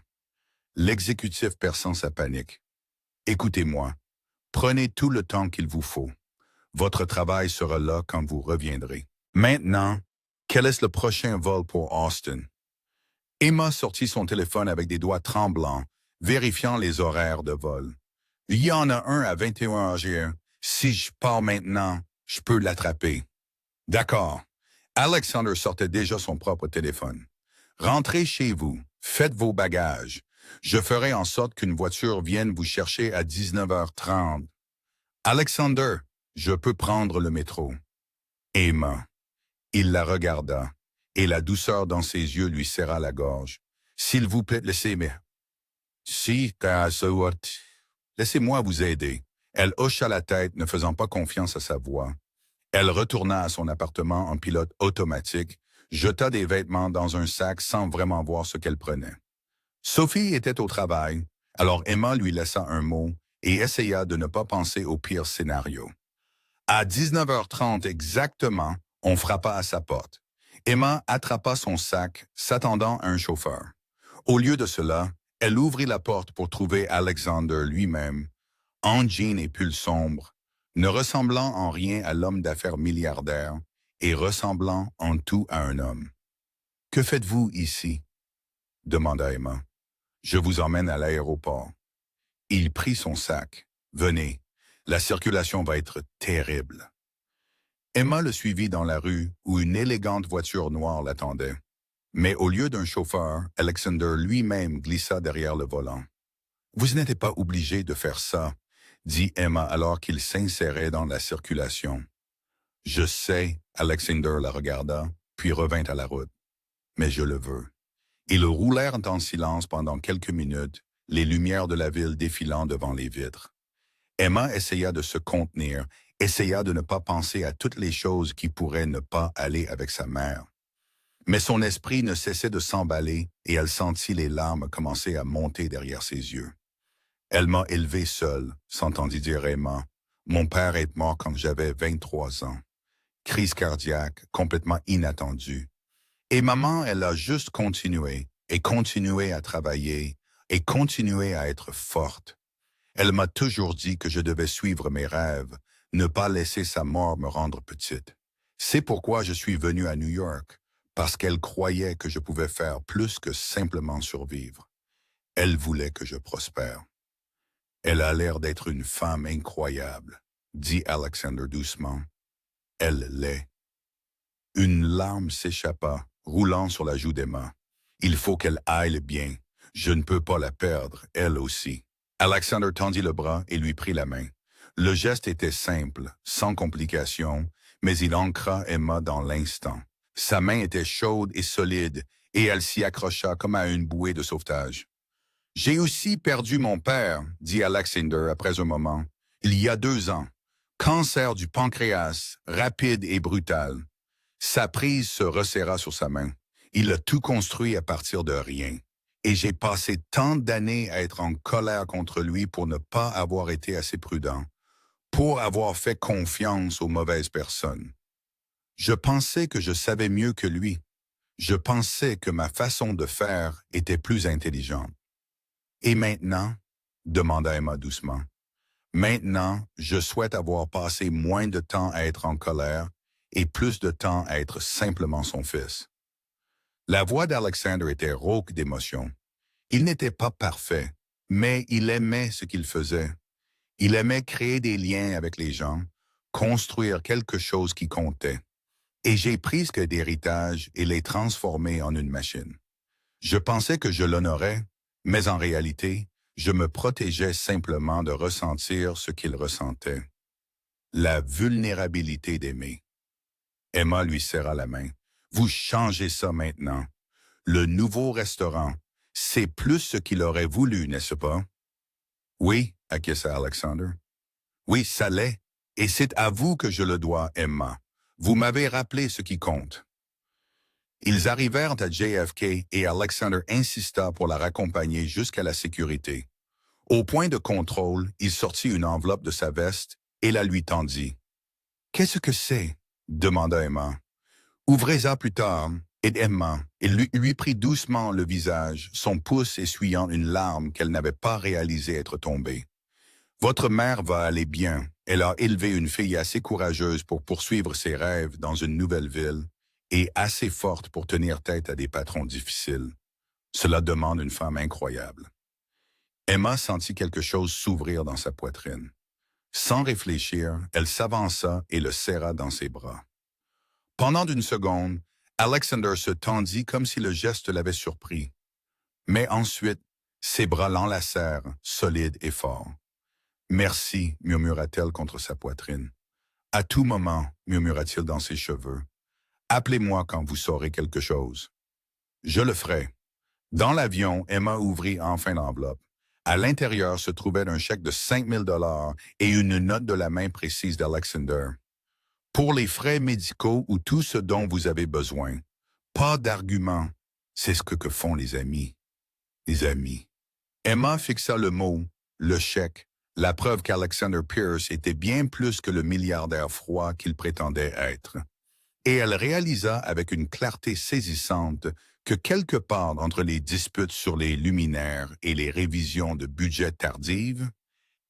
L'exécutif perçant sa panique. « Écoutez-moi. Prenez tout le temps qu'il vous faut. Votre travail sera là quand vous reviendrez. Maintenant, quel est le prochain vol pour Austin? » Emma sortit son téléphone avec des doigts tremblants, vérifiant les horaires de vol. « Il y en a un à 21h. Si je pars maintenant, je peux l'attraper. » D'accord. Alexander sortait déjà son propre téléphone. « Rentrez chez vous. Faites vos bagages. Je ferai en sorte qu'une voiture vienne vous chercher à 19h30. Alexander, je peux prendre le métro. » Emma. Il la regarda, et la douceur dans ses yeux lui serra la gorge. « S'il vous plaît, laissez-moi. » Si, laissez-moi vous aider. Elle hocha la tête, ne faisant pas confiance à sa voix. Elle retourna à son appartement en pilote automatique, jeta des vêtements dans un sac sans vraiment voir ce qu'elle prenait. Sophie était au travail, alors Emma lui laissa un mot et essaya de ne pas penser au pire scénario. À 19h30 exactement, on frappa à sa porte. Emma attrapa son sac, s'attendant à un chauffeur. Au lieu de cela, elle ouvrit la porte pour trouver Alexander lui-même, en jean et pull sombre, ne ressemblant en rien à l'homme d'affaires milliardaire et ressemblant en tout à un homme. « Que faites-vous ici ?» demanda Emma. « Je vous emmène à l'aéroport. » Il prit son sac. « Venez, la circulation va être terrible. » Emma le suivit dans la rue où une élégante voiture noire l'attendait. Mais au lieu d'un chauffeur, Alexander lui-même glissa derrière le volant. « Vous n'êtes pas obligé de faire ça, » dit Emma alors qu'il s'insérait dans la circulation. « Je sais, » Alexander la regarda, puis revint à la route. « Mais je le veux. » Ils roulèrent en silence pendant quelques minutes, les lumières de la ville défilant devant les vitres. Emma essaya de se contenir, essaya de ne pas penser à toutes les choses qui pourraient ne pas aller avec sa mère. Mais son esprit ne cessait de s'emballer et elle sentit les larmes commencer à monter derrière ses yeux. « Elle m'a élevé seule, » s'entendit dire Emma. « Mon père est mort quand j'avais 23 ans. Crise cardiaque, complètement inattendue. Et maman, elle a juste continué, et continué à travailler, et continué à être forte. Elle m'a toujours dit que je devais suivre mes rêves, ne pas laisser sa mort me rendre petite. C'est pourquoi je suis venu à New York, parce qu'elle croyait que je pouvais faire plus que simplement survivre. Elle voulait que je prospère. » « Elle a l'air d'être une femme incroyable, » dit Alexander doucement. « Elle l'est. » Une larme s'échappa, roulant sur la joue d'Emma. « Il faut qu'elle aille bien. Je ne peux pas la perdre, elle aussi. » Alexander tendit le bras et lui prit la main. Le geste était simple, sans complication, mais il ancra Emma dans l'instant. Sa main était chaude et solide, et elle s'y accrocha comme à une bouée de sauvetage. « J'ai aussi perdu mon père, » dit Alexander après un moment. « Il y a 2 ans. Cancer du pancréas, rapide et brutal. » Sa prise se resserra sur sa main. Il a tout construit à partir de rien. Et j'ai passé tant d'années à être en colère contre lui pour ne pas avoir été assez prudent, pour avoir fait confiance aux mauvaises personnes. Je pensais que je savais mieux que lui. Je pensais que ma façon de faire était plus intelligente. « Et maintenant ?» demanda Emma doucement. « Maintenant, je souhaite avoir passé moins de temps à être en colère et plus de temps à être simplement son fils. » La voix d'Alexander était rauque d'émotion. Il n'était pas parfait, mais il aimait ce qu'il faisait. Il aimait créer des liens avec les gens, construire quelque chose qui comptait. Et j'ai pris ce d'héritage et l'ai transformé en une machine. Je pensais que je l'honorais, mais en réalité, je me protégeais simplement de ressentir ce qu'il ressentait. La vulnérabilité d'aimer. Emma lui serra la main. « Vous changez ça maintenant. Le nouveau restaurant, c'est plus ce qu'il aurait voulu, n'est-ce pas? » « Oui, » acquiesça Alexander. « Oui, ça l'est. Et c'est à vous que je le dois, Emma. Vous m'avez rappelé ce qui compte. » Ils arrivèrent à JFK et Alexander insista pour la raccompagner jusqu'à la sécurité. Au point de contrôle, il sortit une enveloppe de sa veste et la lui tendit. « Qu'est-ce que c'est ?» demanda Emma. « Ouvrez-la plus tard. » Et Emma, il lui prit doucement le visage, son pouce essuyant une larme qu'elle n'avait pas réalisé être tombée. « Votre mère va aller bien. Elle a élevé une fille assez courageuse pour poursuivre ses rêves dans une nouvelle ville et assez forte pour tenir tête à des patrons difficiles. Cela demande une femme incroyable. » Emma sentit quelque chose s'ouvrir dans sa poitrine. Sans réfléchir, elle s'avança et le serra dans ses bras. Pendant une seconde, Alexander se tendit comme si le geste l'avait surpris. Mais ensuite, ses bras l'enlacèrent, solides et forts. « Merci, » murmura-t-elle contre sa poitrine. « À tout moment, » murmura-t-il dans ses cheveux. « Appelez-moi quand vous saurez quelque chose. » « Je le ferai. » Dans l'avion, Emma ouvrit enfin l'enveloppe. À l'intérieur se trouvait un chèque de 5 000 $ et une note de la main précise d'Alexander. Pour les frais médicaux ou tout ce dont vous avez besoin. Pas d'argument. C'est ce que font les amis. Les amis. Emma fixa le mot, le chèque, la preuve qu'Alexander Pierce était bien plus que le milliardaire froid qu'il prétendait être. Et elle réalisa avec une clarté saisissante que quelque part entre les disputes sur les luminaires et les révisions de budget tardives,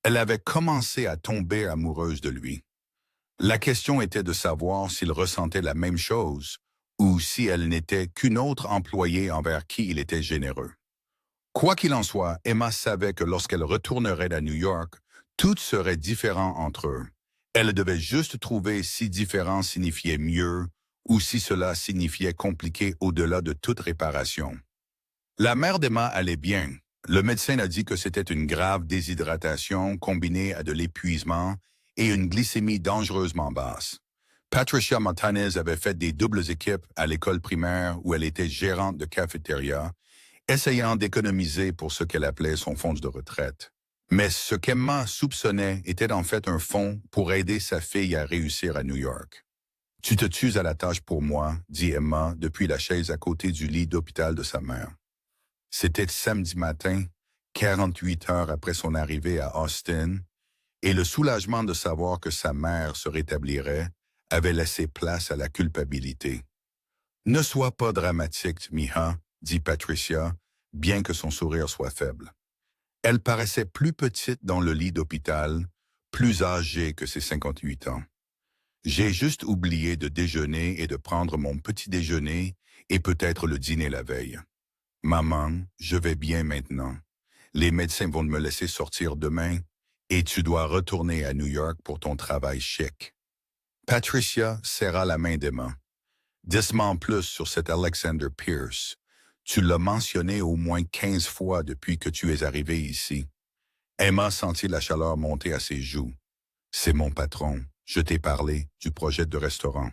elle avait commencé à tomber amoureuse de lui. La question était de savoir s'il ressentait la même chose ou si elle n'était qu'une autre employée envers qui il était généreux. Quoi qu'il en soit, Emma savait que lorsqu'elle retournerait à New York, tout serait différent entre eux. Elle devait juste trouver si différent signifiait mieux ou si cela signifiait compliqué au-delà de toute réparation. La mère d'Emma allait bien. Le médecin a dit que c'était une grave déshydratation combinée à de l'épuisement et une glycémie dangereusement basse. Patricia Montanez avait fait des doubles équipes à l'école primaire où elle était gérante de cafétéria, essayant d'économiser pour ce qu'elle appelait son fonds de retraite. Mais ce qu'Emma soupçonnait était en fait un fonds pour aider sa fille à réussir à New York. « Tu te tues à la tâche pour moi », dit Emma depuis la chaise à côté du lit d'hôpital de sa mère. C'était samedi matin, 48 heures après son arrivée à Austin, et le soulagement de savoir que sa mère se rétablirait avait laissé place à la culpabilité. « Ne sois pas dramatique, Miha », dit Patricia, bien que son sourire soit faible. Elle paraissait plus petite dans le lit d'hôpital, plus âgée que ses 58 ans. J'ai juste oublié de déjeuner et de prendre mon petit déjeuner et peut-être le dîner la veille. Maman, je vais bien maintenant. Les médecins vont me laisser sortir demain et tu dois retourner à New York pour ton travail chic. Patricia serra la main d'Emma. Dis-moi en plus sur cet Alexander Pierce. Tu l'as mentionné au moins 15 fois depuis que tu es arrivé ici. Emma sentit la chaleur monter à ses joues. C'est mon patron. Je t'ai parlé du projet de restaurant.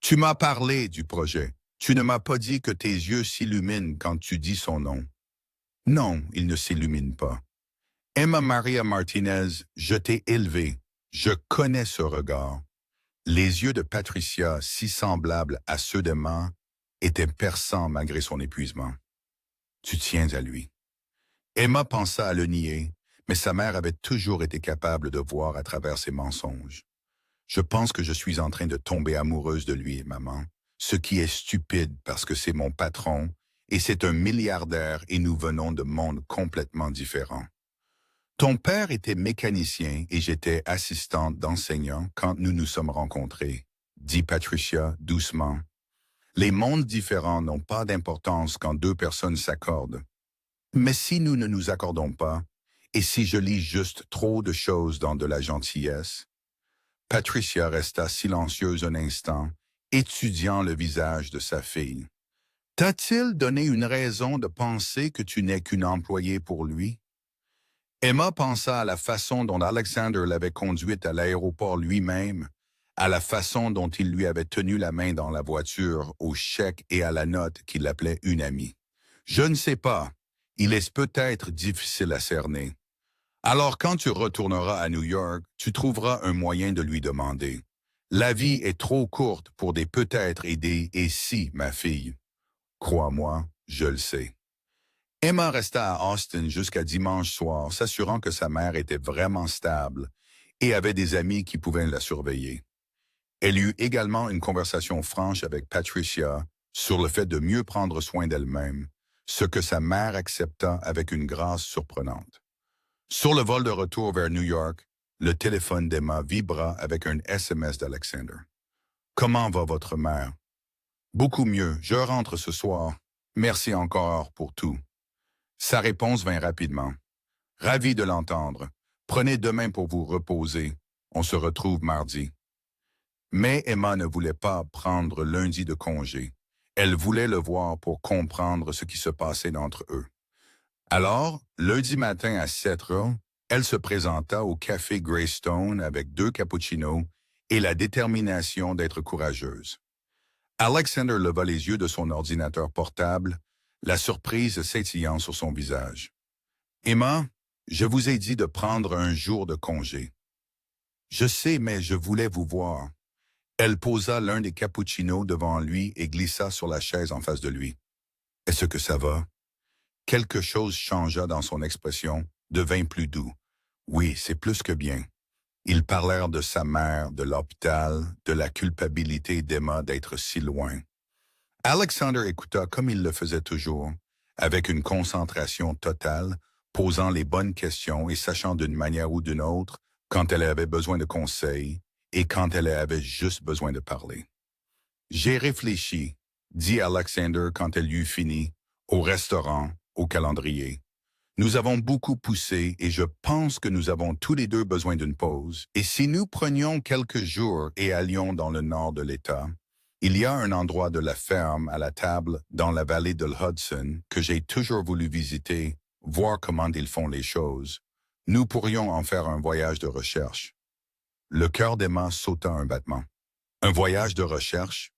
Tu m'as parlé du projet. Tu ne m'as pas dit que tes yeux s'illuminent quand tu dis son nom. Non, il ne s'illumine pas. Emma Maria Martinez, je t'ai élevé. Je connais ce regard. Les yeux de Patricia, si semblables à ceux d'Emma, étaient perçants malgré son épuisement. Tu tiens à lui. Emma pensa à le nier, mais sa mère avait toujours été capable de voir à travers ses mensonges. Je pense que je suis en train de tomber amoureuse de lui, maman, ce qui est stupide parce que c'est mon patron et c'est un milliardaire et nous venons de mondes complètement différents. Ton père était mécanicien et j'étais assistante d'enseignant quand nous nous sommes rencontrés, dit Patricia doucement. Les mondes différents n'ont pas d'importance quand deux personnes s'accordent. Mais si nous ne nous accordons pas, et si je lis juste trop de choses dans de la gentillesse, Patricia resta silencieuse un instant, étudiant le visage de sa fille. T'a-t-il donné une raison de penser que tu n'es qu'une employée pour lui? Emma pensa à la façon dont Alexander l'avait conduite à l'aéroport lui-même, à la façon dont il lui avait tenu la main dans la voiture, au chèque et à la note qu'il appelait une amie. Je ne sais pas. Il est peut-être difficile à cerner. Alors quand tu retourneras à New York, tu trouveras un moyen de lui demander. La vie est trop courte pour des peut-être et des « et si », ma fille. Crois-moi, je le sais. Emma resta à Austin jusqu'à dimanche soir, s'assurant que sa mère était vraiment stable et avait des amis qui pouvaient la surveiller. Elle eut également une conversation franche avec Patricia sur le fait de mieux prendre soin d'elle-même, ce que sa mère accepta avec une grâce surprenante. Sur le vol de retour vers New York, le téléphone d'Emma vibra avec un SMS d'Alexander. « Comment va votre mère? »« Beaucoup mieux, je rentre ce soir. Merci encore pour tout. » Sa réponse vint rapidement. « Ravi de l'entendre. Prenez demain pour vous reposer. On se retrouve mardi. » Mais Emma ne voulait pas prendre lundi de congé. Elle voulait le voir pour comprendre ce qui se passait entre eux. Alors, lundi matin à 7 heures, elle se présenta au café Greystone avec 2 cappuccinos et la détermination d'être courageuse. Alexander leva les yeux de son ordinateur portable, la surprise s'étillant sur son visage. Emma, je vous ai dit de prendre un jour de congé. Je sais, mais je voulais vous voir. Elle posa l'un des cappuccinos devant lui et glissa sur la chaise en face de lui. Est-ce que ça va? Quelque chose changea dans son expression, devint plus doux. Oui, c'est plus que bien. Ils parlèrent de sa mère, de l'hôpital, de la culpabilité d'Emma d'être si loin. Alexander écouta comme il le faisait toujours, avec une concentration totale, posant les bonnes questions et sachant d'une manière ou d'une autre quand elle avait besoin de conseils et quand elle avait juste besoin de parler. J'ai réfléchi, dit Alexander quand elle eut fini, au restaurant, au calendrier. Nous avons beaucoup poussé et je pense que nous avons tous les deux besoin d'une pause. Et si nous prenions quelques jours et allions dans le nord de l'État, il y a un endroit de la ferme à la table dans la vallée de l'Hudson que j'ai toujours voulu visiter, voir comment ils font les choses. Nous pourrions en faire un voyage de recherche. Le cœur d'Emma sauta un battement. Un voyage de recherche?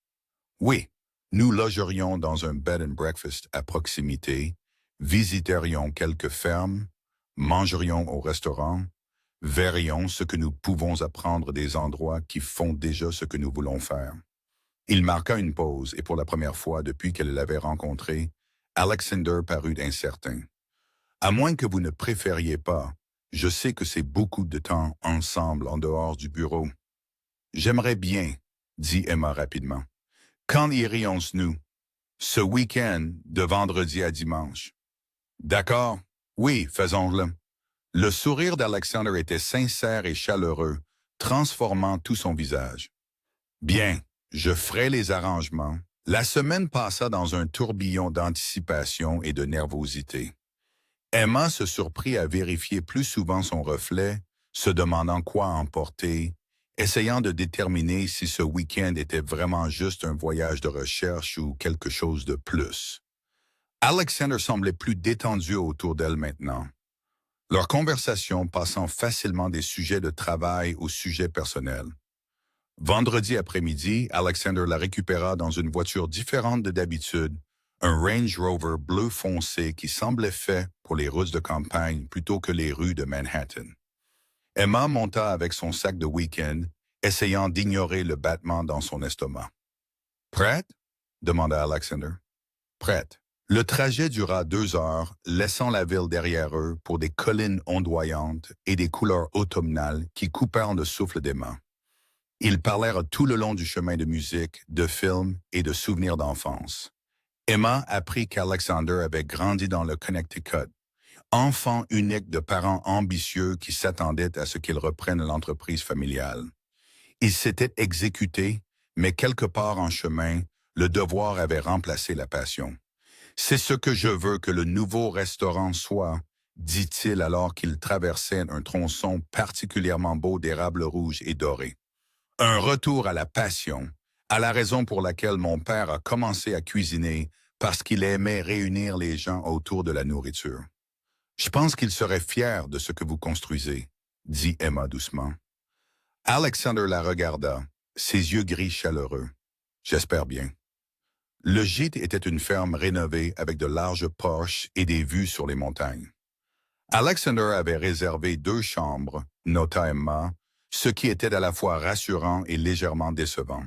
Oui, nous logerions dans un bed and breakfast à proximité, visiterions quelques fermes, mangerions au restaurant, verrions ce que nous pouvons apprendre des endroits qui font déjà ce que nous voulons faire. Il marqua une pause et pour la première fois depuis qu'elle l'avait rencontré, Alexander parut incertain. À moins que vous ne préfériez pas, je sais que c'est beaucoup de temps ensemble en dehors du bureau. J'aimerais bien, dit Emma rapidement. Quand irions-nous? Ce week-end, de vendredi à dimanche. D'accord, oui, faisons-le. Le sourire d'Alexander était sincère et chaleureux, transformant tout son visage. Bien, je ferai les arrangements. La semaine passa dans un tourbillon d'anticipation et de nervosité. Emma se surprit à vérifier plus souvent son reflet, se demandant quoi emporter, essayant de déterminer si ce week-end était vraiment juste un voyage de recherche ou quelque chose de plus. Alexander semblait plus détendu autour d'elle maintenant, leur conversation passant facilement des sujets de travail aux sujets personnels. Vendredi après-midi, Alexander la récupéra dans une voiture différente de d'habitude, un Range Rover bleu foncé qui semblait fait pour les routes de campagne plutôt que les rues de Manhattan. Emma monta avec son sac de week-end, essayant d'ignorer le battement dans son estomac. « Prête? » demanda Alexander. « Prête. » Le trajet dura 2 heures, laissant la ville derrière eux pour des collines ondoyantes et des couleurs automnales qui coupèrent le souffle d'Emma. Ils parlèrent tout le long du chemin de musique, de films et de souvenirs d'enfance. Emma apprit qu'Alexander avait grandi dans le Connecticut, enfant unique de parents ambitieux qui s'attendaient à ce qu'il reprenne l'entreprise familiale. Il s'était exécuté, mais quelque part en chemin, le devoir avait remplacé la passion. « C'est ce que je veux que le nouveau restaurant soit », dit-il alors qu'il traversait un tronçon particulièrement beau d'érables rouges et dorés. Un retour à la passion, à la raison pour laquelle mon père a commencé à cuisiner parce qu'il aimait réunir les gens autour de la nourriture. Je pense qu'il serait fier de ce que vous construisez, dit Emma doucement. Alexander la regarda, ses yeux gris chaleureux. J'espère bien. Le gîte était une ferme rénovée avec de larges porches et des vues sur les montagnes. Alexander avait réservé 2 chambres, nota Emma, ce qui était à la fois rassurant et légèrement décevant.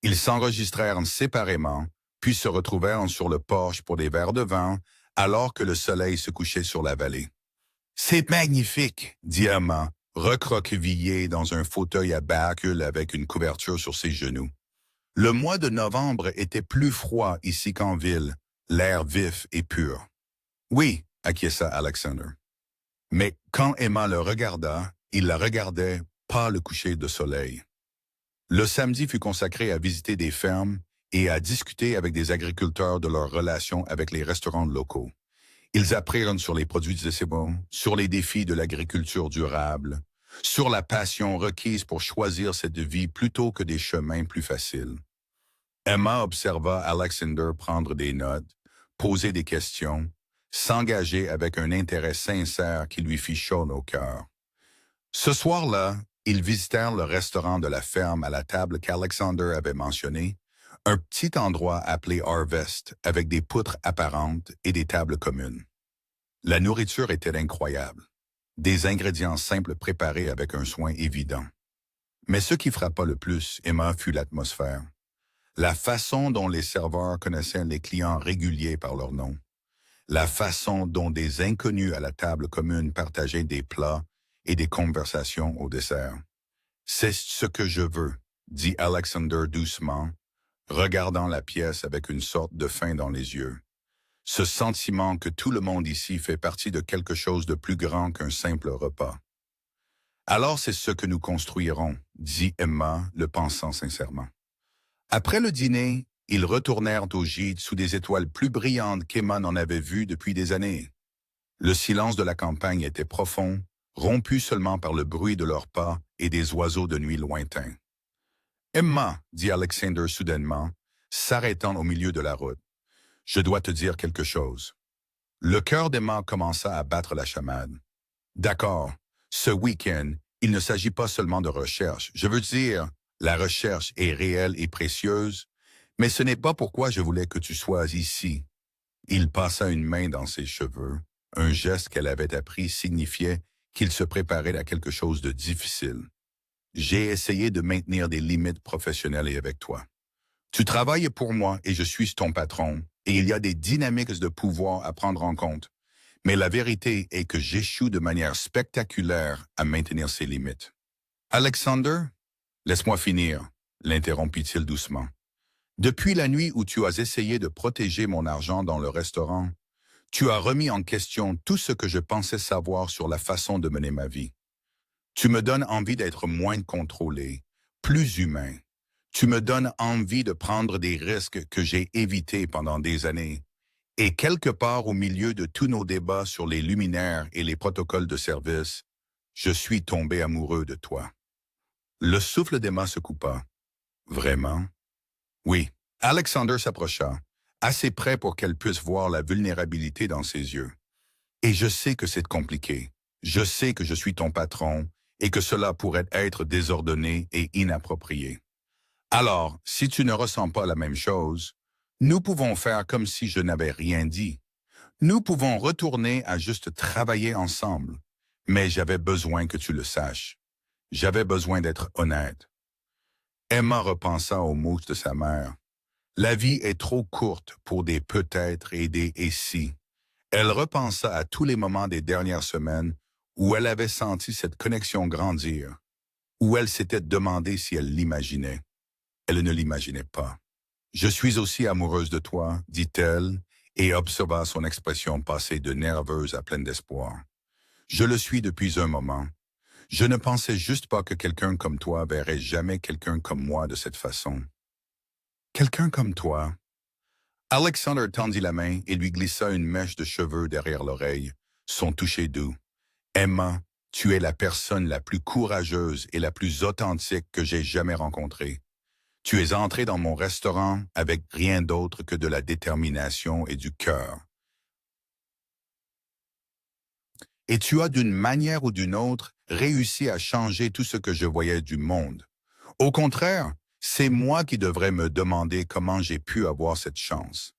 Ils s'enregistrèrent séparément, puis se retrouvèrent sur le porche pour des verres de vin, alors que le soleil se couchait sur la vallée. « C'est magnifique, » dit Emma, recroquevillée dans un fauteuil à bascule avec une couverture sur ses genoux. Le mois de novembre était plus froid ici qu'en ville, l'air vif et pur. « Oui, » acquiesça Alexander. Mais quand Emma le regarda, il la regardait, pas le coucher de soleil. Le samedi fut consacré à visiter des fermes et à discuter avec des agriculteurs de leurs relations avec les restaurants locaux. Ils apprirent sur les produits de saison, sur les défis de l'agriculture durable, sur la passion requise pour choisir cette vie plutôt que des chemins plus faciles. Emma observa Alexander prendre des notes, poser des questions, s'engager avec un intérêt sincère qui lui fit chaud au cœur. Ce soir-là, ils visitèrent le restaurant de la ferme à la table qu'Alexander avait mentionné, un petit endroit appelé Harvest avec des poutres apparentes et des tables communes. La nourriture était incroyable. Des ingrédients simples préparés avec un soin évident. Mais ce qui frappa le plus, Emma, fut l'atmosphère. La façon dont les serveurs connaissaient les clients réguliers par leur nom. La façon dont des inconnus à la table commune partageaient des plats et des conversations au dessert. C'est ce que je veux, dit Alexander doucement, regardant la pièce avec une sorte de faim dans les yeux. Ce sentiment que tout le monde ici fait partie de quelque chose de plus grand qu'un simple repas. Alors c'est ce que nous construirons, dit Emma, le pensant sincèrement. Après le dîner, ils retournèrent au gîte sous des étoiles plus brillantes qu'Emma n'en avait vues depuis des années. Le silence de la campagne était profond, rompu seulement par le bruit de leurs pas et des oiseaux de nuit lointains. « Emma, dit Alexander soudainement, s'arrêtant au milieu de la route, je dois te dire quelque chose. » Le cœur d'Emma commença à battre la chamade. « D'accord, ce week-end, il ne s'agit pas seulement de recherche. Je veux dire, la recherche est réelle et précieuse, mais ce n'est pas pourquoi je voulais que tu sois ici. » Il passa une main dans ses cheveux. Un geste qu'elle avait appris signifiait qu'il se préparait à quelque chose de difficile. J'ai essayé de maintenir des limites professionnelles et avec toi. Tu travailles pour moi et je suis ton patron, et il y a des dynamiques de pouvoir à prendre en compte. Mais la vérité est que j'échoue de manière spectaculaire à maintenir ces limites. Alexander, laisse-moi finir, l'interrompit-il doucement. Depuis la nuit où tu as essayé de protéger mon argent dans le restaurant, tu as remis en question tout ce que je pensais savoir sur la façon de mener ma vie. Tu me donnes envie d'être moins contrôlé, plus humain. Tu me donnes envie de prendre des risques que j'ai évités pendant des années. Et quelque part au milieu de tous nos débats sur les luminaires et les protocoles de service, je suis tombé amoureux de toi. Le souffle d'Emma se coupa. Vraiment? Oui. Alexander s'approcha, assez près pour qu'elle puisse voir la vulnérabilité dans ses yeux. Et je sais que c'est compliqué. Je sais que je suis ton patron et que cela pourrait être désordonné et inapproprié. Alors, si tu ne ressens pas la même chose, nous pouvons faire comme si je n'avais rien dit. Nous pouvons retourner à juste travailler ensemble. Mais j'avais besoin que tu le saches. J'avais besoin d'être honnête. Emma repensa aux mots de sa mère. La vie est trop courte pour des peut-être et des et si. Elle repensa à tous les moments des dernières semaines où elle avait senti cette connexion grandir, où elle s'était demandé si elle l'imaginait. Elle ne l'imaginait pas. « Je suis aussi amoureuse de toi, dit-elle, et observa son expression passer de nerveuse à pleine d'espoir. Je le suis depuis un moment. Je ne pensais juste pas que quelqu'un comme toi verrait jamais quelqu'un comme moi de cette façon. Quelqu'un comme toi. » Alexander tendit la main et lui glissa une mèche de cheveux derrière l'oreille, son toucher doux. « Emma, tu es la personne la plus courageuse et la plus authentique que j'ai jamais rencontrée. Tu es entré dans mon restaurant avec rien d'autre que de la détermination et du cœur. Et tu as d'une manière ou d'une autre réussi à changer tout ce que je voyais du monde. Au contraire, c'est moi qui devrais me demander comment j'ai pu avoir cette chance. »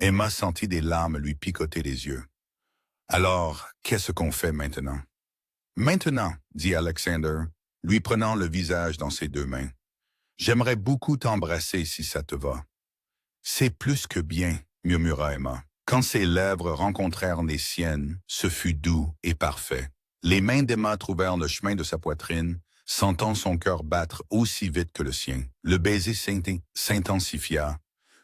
Emma sentit des larmes lui picoter les yeux. « Alors, qu'est-ce qu'on fait maintenant? »« Maintenant, dit Alexander, lui prenant le visage dans ses deux mains. J'aimerais beaucoup t'embrasser si ça te va. »« C'est plus que bien, murmura Emma. Quand ses lèvres rencontrèrent les siennes, ce fut doux et parfait. Les mains d'Emma trouvèrent le chemin de sa poitrine, sentant son cœur battre aussi vite que le sien. Le baiser s'intensifia,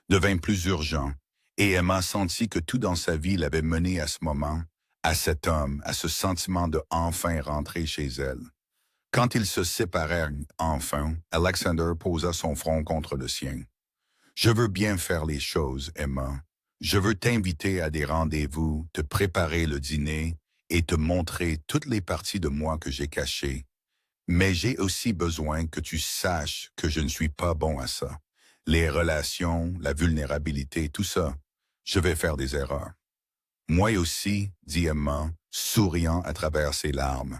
devint plus urgent, et Emma sentit que tout dans sa vie l'avait menée à ce moment, à cet homme, à ce sentiment de enfin rentrer chez elle. Quand ils se séparèrent enfin, Alexander posa son front contre le sien. « Je veux bien faire les choses, Emma. Je veux t'inviter à des rendez-vous, te préparer le dîner et te montrer toutes les parties de moi que j'ai cachées. Mais j'ai aussi besoin que tu saches que je ne suis pas bon à ça. Les relations, la vulnérabilité, tout ça, je vais faire des erreurs. »« Moi aussi, dit Emma, souriant à travers ses larmes.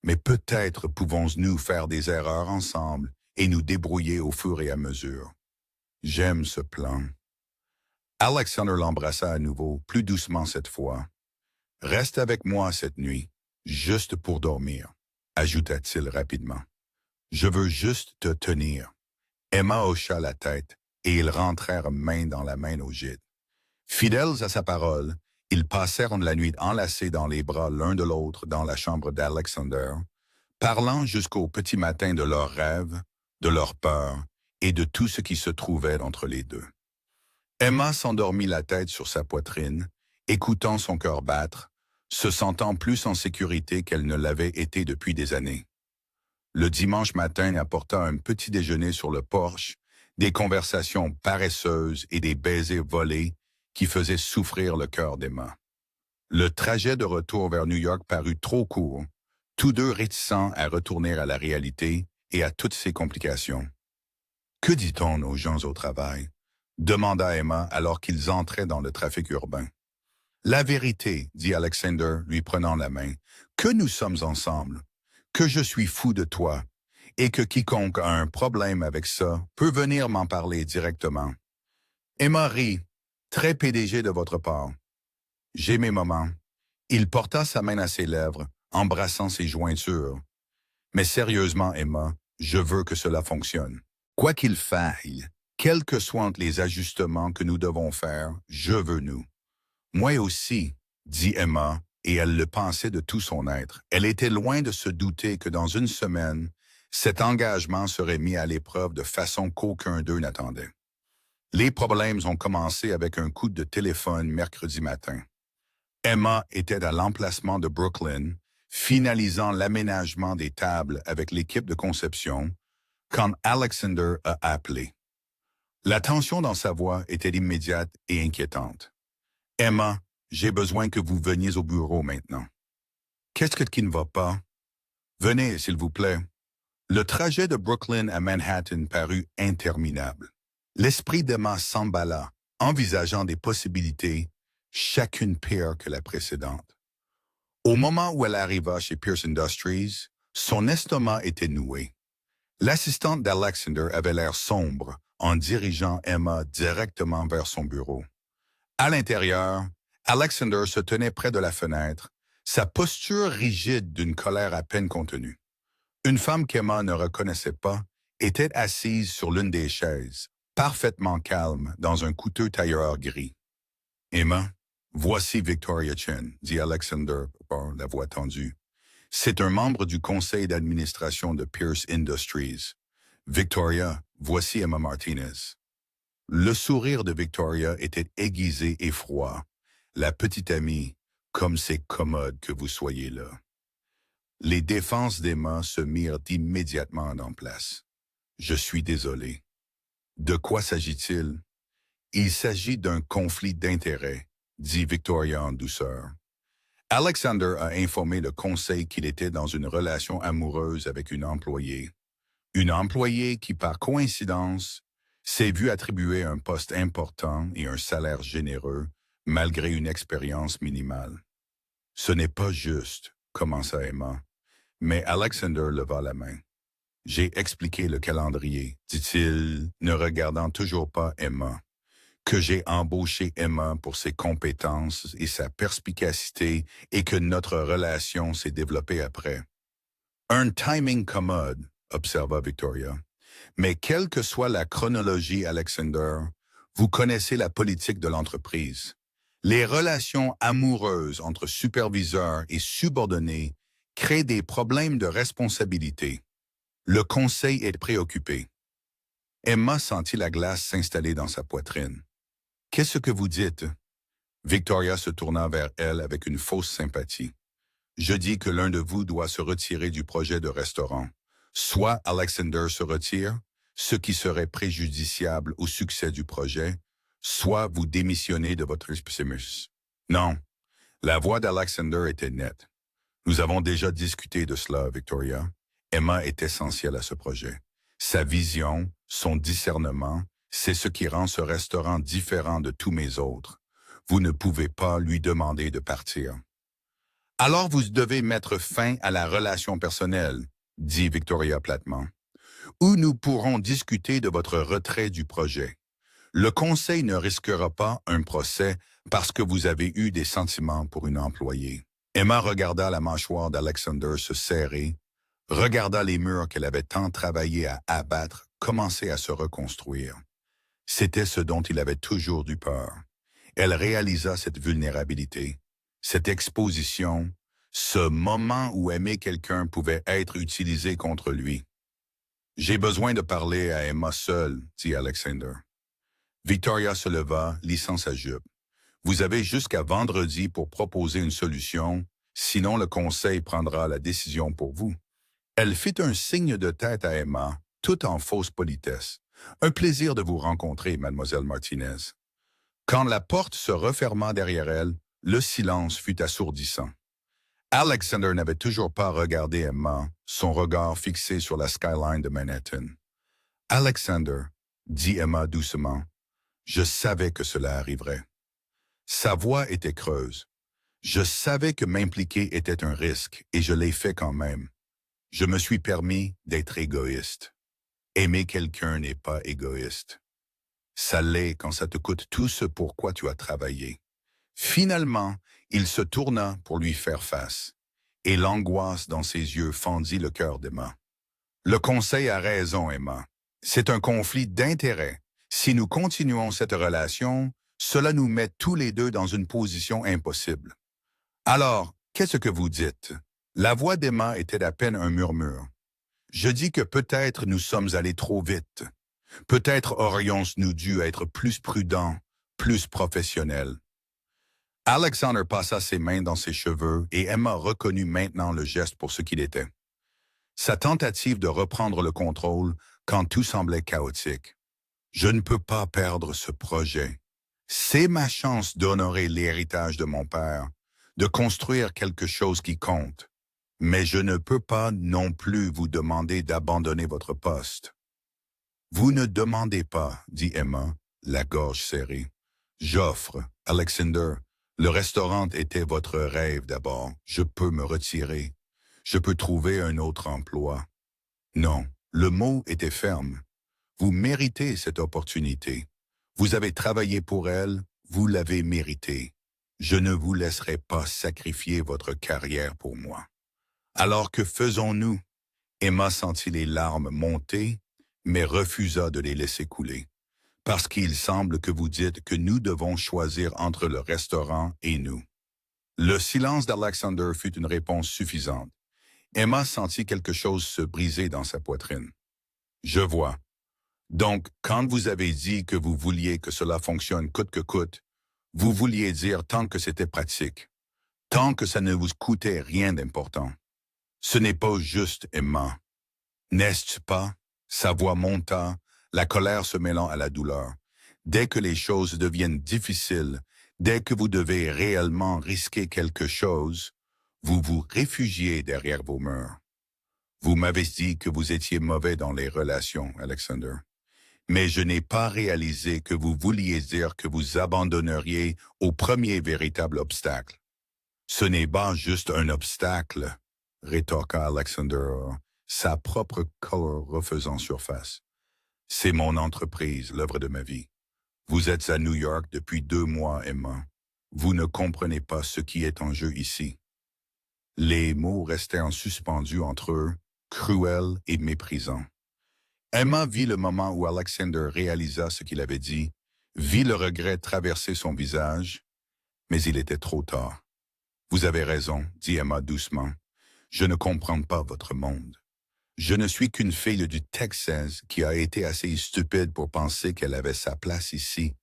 Mais peut-être pouvons-nous faire des erreurs ensemble et nous débrouiller au fur et à mesure. J'aime ce plan. » Alexander l'embrassa à nouveau, plus doucement cette fois. Reste avec moi cette nuit, juste pour dormir, ajouta-t-il rapidement. Je veux juste te tenir. Emma hocha la tête et ils rentrèrent main dans la main au gîte. Fidèles à sa parole, ils passèrent la nuit enlacés dans les bras l'un de l'autre dans la chambre d'Alexander, parlant jusqu'au petit matin de leurs rêves, de leurs peurs et de tout ce qui se trouvait entre les deux. Emma s'endormit la tête sur sa poitrine, écoutant son cœur battre, se sentant plus en sécurité qu'elle ne l'avait été depuis des années. Le dimanche matin apporta un petit déjeuner sur le porche, des conversations paresseuses et des baisers volés qui faisaient souffrir le cœur d'Emma. Le trajet de retour vers New York parut trop court, tous deux réticents à retourner à la réalité et à toutes ses complications. « Que dit-on aux gens au travail ?» demanda Emma alors qu'ils entraient dans le trafic urbain. « La vérité, dit Alexander, lui prenant la main, que nous sommes ensemble, que je suis fou de toi, et que quiconque a un problème avec ça peut venir m'en parler directement. » Emma rit, très PDG de votre part. J'ai mes moments. Il porta sa main à ses lèvres, embrassant ses jointures. Mais sérieusement, Emma, je veux que cela fonctionne. Quoi qu'il faille, quels que soient les ajustements que nous devons faire, je veux nous. Moi aussi, dit Emma, et elle le pensait de tout son être. Elle était loin de se douter que dans une semaine, cet engagement serait mis à l'épreuve de façon qu'aucun d'eux n'attendait. Les problèmes ont commencé avec un coup de téléphone mercredi matin. Emma était à l'emplacement de Brooklyn, finalisant l'aménagement des tables avec l'équipe de conception, quand Alexander a appelé. La tension dans sa voix était immédiate et inquiétante. « Emma, j'ai besoin que vous veniez au bureau maintenant. »« Qu'est-ce qui ne va pas? »« Venez, s'il vous plaît. » Le trajet de Brooklyn à Manhattan parut interminable. L'esprit d'Emma s'emballa, envisageant des possibilités, chacune pire que la précédente. Au moment où elle arriva chez Pierce Industries, son estomac était noué. L'assistante d'Alexander avait l'air sombre en dirigeant Emma directement vers son bureau. À l'intérieur, Alexander se tenait près de la fenêtre, sa posture rigide d'une colère à peine contenue. Une femme qu'Emma ne reconnaissait pas était assise sur l'une des chaises, parfaitement calme dans un coûteux tailleur gris. « Emma, voici Victoria Chen, » dit Alexander par la voix tendue. « C'est un membre du conseil d'administration de Pierce Industries. Victoria, voici Emma Martinez. » Le sourire de Victoria était aiguisé et froid. La petite amie, comme c'est commode que vous soyez là. Les défenses d'Emma se mirent immédiatement en place. « Je suis désolé. » « De quoi s'agit-il? »« Il s'agit d'un conflit d'intérêts, » dit Victoria en douceur. Alexander a informé le conseil qu'il était dans une relation amoureuse avec une employée. Une employée qui, par coïncidence, s'est vue attribuer un poste important et un salaire généreux, malgré une expérience minimale. « Ce n'est pas juste, » commença Emma, mais Alexander leva la main. « J'ai expliqué le calendrier, » dit-il, ne regardant toujours pas Emma, que j'ai embauché Emma pour ses compétences et sa perspicacité et que notre relation s'est développée après. « Un timing commode, » observa Victoria. « Mais quelle que soit la chronologie, Alexander, vous connaissez la politique de l'entreprise. Les relations amoureuses entre superviseurs et subordonnés créent des problèmes de responsabilité. Le conseil est préoccupé. » Emma sentit la glace s'installer dans sa poitrine. « Qu'est-ce que vous dites? » Victoria se tourna vers elle avec une fausse sympathie. « Je dis que l'un de vous doit se retirer du projet de restaurant. Soit Alexander se retire, ce qui serait préjudiciable au succès du projet, soit vous démissionnez de votre Spimus. » Non, la voix d'Alexander était nette. « Nous avons déjà discuté de cela, Victoria. Emma est essentielle à ce projet. Sa vision, son discernement, c'est ce qui rend ce restaurant différent de tous mes autres. Vous ne pouvez pas lui demander de partir. »« Alors vous devez mettre fin à la relation personnelle, » dit Victoria platement. « Ou nous pourrons discuter de votre retrait du projet. Le conseil ne risquera pas un procès parce que vous avez eu des sentiments pour une employée. Emma regarda la mâchoire d'Alexander se serrer, regarda les murs qu'elle avait tant travaillé à abattre commencer à se reconstruire. C'était ce dont il avait toujours eu peur. Elle réalisa cette vulnérabilité, cette exposition, ce moment où aimer quelqu'un pouvait être utilisé contre lui. « J'ai besoin de parler à Emma seule, » dit Alexander. Victoria se leva, lissant sa jupe. « Vous avez jusqu'à vendredi pour proposer une solution, sinon le conseil prendra la décision pour vous. » Elle fit un signe de tête à Emma, tout en fausse politesse. « Un plaisir de vous rencontrer, mademoiselle Martinez. » Quand la porte se referma derrière elle, le silence fut assourdissant. Alexander n'avait toujours pas regardé Emma, son regard fixé sur la skyline de Manhattan. « Alexander, » dit Emma doucement, « je savais que cela arriverait. » Sa voix était creuse. « Je savais que m'impliquer était un risque, et je l'ai fait quand même. Je me suis permis d'être égoïste. Aimer quelqu'un n'est pas égoïste. Ça l'est quand ça te coûte tout ce pour quoi tu as travaillé. » Finalement, il se tourna pour lui faire face, et l'angoisse dans ses yeux fendit le cœur d'Emma. « Le conseil a raison, Emma. C'est un conflit d'intérêts. Si nous continuons cette relation, cela nous met tous les deux dans une position impossible. Alors, qu'est-ce que vous dites? » La voix d'Emma était à peine un murmure. « Je dis que peut-être nous sommes allés trop vite. Peut-être aurions-nous dû être plus prudents, plus professionnels. » Alexander passa ses mains dans ses cheveux et Emma reconnut maintenant le geste pour ce qu'il était. Sa tentative de reprendre le contrôle quand tout semblait chaotique. « Je ne peux pas perdre ce projet. C'est ma chance d'honorer l'héritage de mon père, de construire quelque chose qui compte. Mais je ne peux pas non plus vous demander d'abandonner votre poste. » « Vous ne demandez pas, » dit Emma, la gorge serrée. « J'offre, Alexander. Le restaurant était votre rêve d'abord. Je peux me retirer. Je peux trouver un autre emploi. » Non, le mot était ferme. Vous méritez cette opportunité. Vous avez travaillé pour elle, vous l'avez méritée. Je ne vous laisserai pas sacrifier votre carrière pour moi. Alors que faisons-nous? Emma sentit les larmes monter, mais refusa de les laisser couler. Parce qu'il semble que vous dites que nous devons choisir entre le restaurant et nous. Le silence d'Alexander fut une réponse suffisante. Emma sentit quelque chose se briser dans sa poitrine. « Je vois. Donc, quand vous avez dit que vous vouliez que cela fonctionne coûte que coûte, vous vouliez dire tant que c'était pratique, tant que ça ne vous coûtait rien d'important. Ce n'est pas juste, Emma. N'est-ce pas? » Sa voix monta, la colère se mêlant à la douleur. Dès que les choses deviennent difficiles, dès que vous devez réellement risquer quelque chose, vous vous réfugiez derrière vos murs. Vous m'avez dit que vous étiez mauvais dans les relations, Alexander. Mais je n'ai pas réalisé que vous vouliez dire que vous abandonneriez au premier véritable obstacle. Ce n'est pas juste un obstacle, rétorqua Alexander, sa propre colère refaisant surface. C'est mon entreprise, l'œuvre de ma vie. Vous êtes à New York depuis 2 mois, Emma. Vous ne comprenez pas ce qui est en jeu ici. Les mots restaient en suspendus entre eux, cruels et méprisants. Emma vit le moment où Alexander réalisa ce qu'il avait dit, vit le regret traverser son visage, mais il était trop tard. « Vous avez raison, » dit Emma doucement. « Je ne comprends pas votre monde. Je ne suis qu'une fille du Texas qui a été assez stupide pour penser qu'elle avait sa place ici,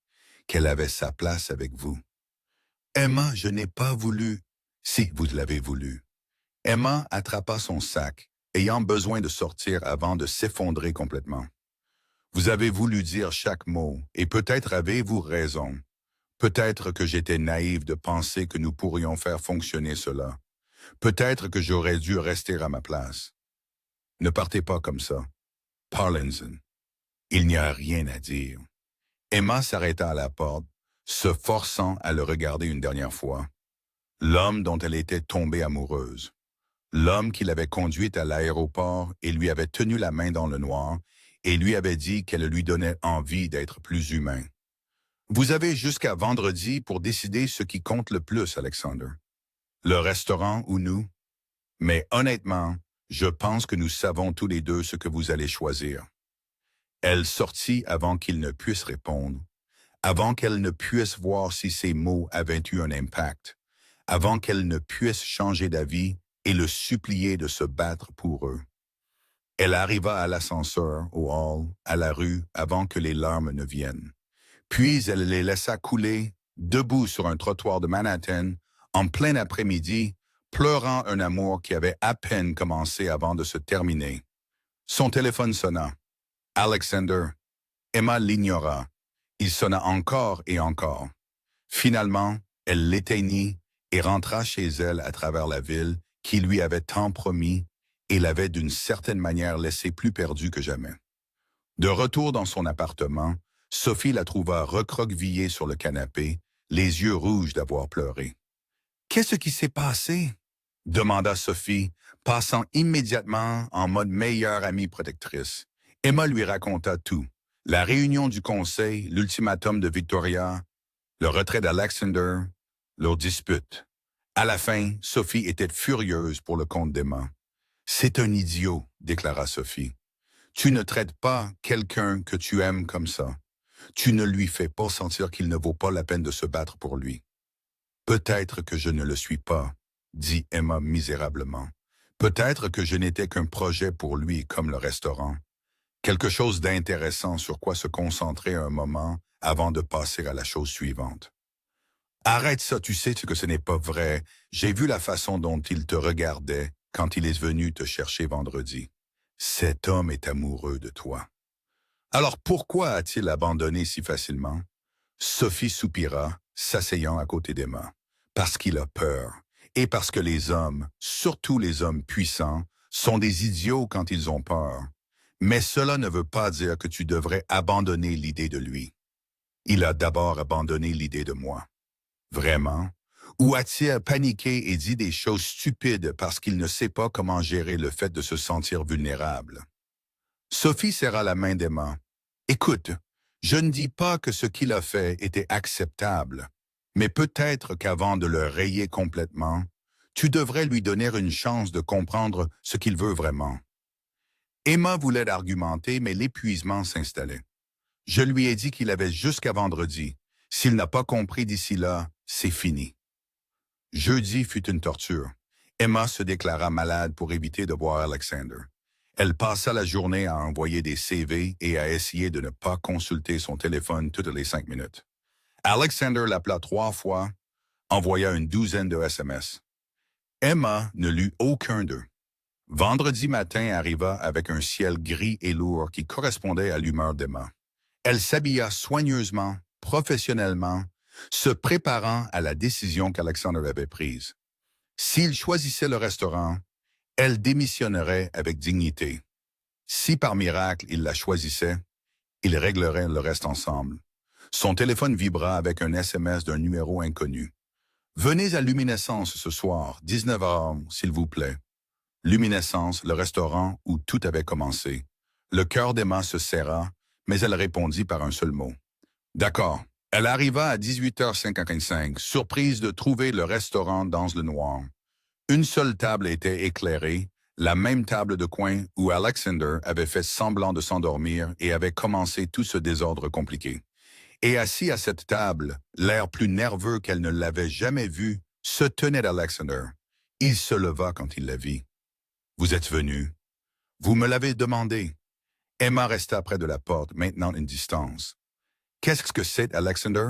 qu'elle avait sa place avec vous. » « Emma, je n'ai pas voulu. » « Si, vous l'avez voulu. » Emma attrapa son sac, ayant besoin de sortir avant de s'effondrer complètement. « Vous avez voulu dire chaque mot, et peut-être avez-vous raison. Peut-être que j'étais naïve de penser que nous pourrions faire fonctionner cela. Peut-être que j'aurais dû rester à ma place. Ne partez pas comme ça. Parlez-en. Il n'y a rien à dire. » Emma s'arrêta à la porte, se forçant à le regarder une dernière fois. L'homme dont elle était tombée amoureuse. L'homme qui l'avait conduite à l'aéroport et lui avait tenu la main dans le noir et lui avait dit qu'elle lui donnait envie d'être plus humain. Vous avez jusqu'à vendredi pour décider ce qui compte le plus, Alexander. Le restaurant ou nous? Mais honnêtement, je pense que nous savons tous les deux ce que vous allez choisir. Elle sortit avant qu'il ne puisse répondre, avant qu'elle ne puisse voir si ses mots avaient eu un impact, avant qu'elle ne puisse changer d'avis et le supplier de se battre pour eux. Elle arriva à l'ascenseur, au hall, à la rue, avant que les larmes ne viennent. Puis elle les laissa couler, debout sur un trottoir de Manhattan, en plein après-midi, pleurant un amour qui avait à peine commencé avant de se terminer. Son téléphone sonna. Alexander. Emma l'ignora. Il sonna encore et encore. Finalement, elle l'éteignit et rentra chez elle à travers la ville qui lui avait tant promis et l'avait d'une certaine manière laissé plus perdue que jamais. De retour dans son appartement, Sophie la trouva recroquevillée sur le canapé, les yeux rouges d'avoir pleuré. « Qu'est-ce qui s'est passé? » demanda Sophie, passant immédiatement en mode meilleure amie protectrice. Emma lui raconta tout. La réunion du conseil, l'ultimatum de Victoria, le retrait d'Alexander, leur dispute. À la fin, Sophie était furieuse pour le compte d'Emma. « C'est un idiot, » déclara Sophie. « Tu ne traites pas quelqu'un que tu aimes comme ça. Tu ne lui fais pas sentir qu'il ne vaut pas la peine de se battre pour lui. »« Peut-être que je ne le suis pas, » dit Emma misérablement. « Peut-être que je n'étais qu'un projet pour lui comme le restaurant. Quelque chose d'intéressant sur quoi se concentrer un moment avant de passer à la chose suivante. »« Arrête ça, tu sais que ce n'est pas vrai. J'ai vu la façon dont il te regardait quand il est venu te chercher vendredi. Cet homme est amoureux de toi. » Alors pourquoi a-t-il abandonné si facilement? Sophie soupira, s'asseyant à côté d'Emma. Parce qu'il a peur, et parce que les hommes, surtout les hommes puissants, sont des idiots quand ils ont peur. Mais cela ne veut pas dire que tu devrais abandonner l'idée de lui. Il a d'abord abandonné l'idée de moi. Vraiment? Ou a-t-il paniqué et dit des choses stupides parce qu'il ne sait pas comment gérer le fait de se sentir vulnérable? Sophie serra la main d'Emma. « Écoute, je ne dis pas que ce qu'il a fait était acceptable, mais peut-être qu'avant de le rayer complètement, tu devrais lui donner une chance de comprendre ce qu'il veut vraiment. » Emma voulait argumenter, mais l'épuisement s'installait. Je lui ai dit qu'il avait jusqu'à vendredi. S'il n'a pas compris d'ici là, c'est fini. Jeudi fut une torture. Emma se déclara malade pour éviter de voir Alexander. Elle passa la journée à envoyer des CV et à essayer de ne pas consulter son téléphone toutes les 5 minutes. Alexander l'appela 3 fois, envoya une douzaine de SMS. Emma ne lut aucun d'eux. Vendredi matin arriva avec un ciel gris et lourd qui correspondait à l'humeur d'Emma. Elle s'habilla soigneusement, professionnellement, se préparant à la décision qu'Alexander avait prise. S'il choisissait le restaurant, elle démissionnerait avec dignité. Si par miracle il la choisissait, ils régleraient le reste ensemble. Son téléphone vibra avec un SMS d'un numéro inconnu. « Venez à Luminescence ce soir, 19h, s'il vous plaît. » Luminescence, le restaurant où tout avait commencé. Le cœur d'Emma se serra, mais elle répondit par un seul mot. « D'accord. » Elle arriva à 18h55, surprise de trouver le restaurant dans le noir. Une seule table était éclairée, la même table de coin où Alexander avait fait semblant de s'endormir et avait commencé tout ce désordre compliqué. Et assis à cette table, l'air plus nerveux qu'elle ne l'avait jamais vu, se tenait d'Alexander. Il se leva quand il la vit. « Vous êtes venu. Vous me l'avez demandé. » Emma resta près de la porte, maintenant une distance. « Qu'est-ce que c'est, Alexander? »«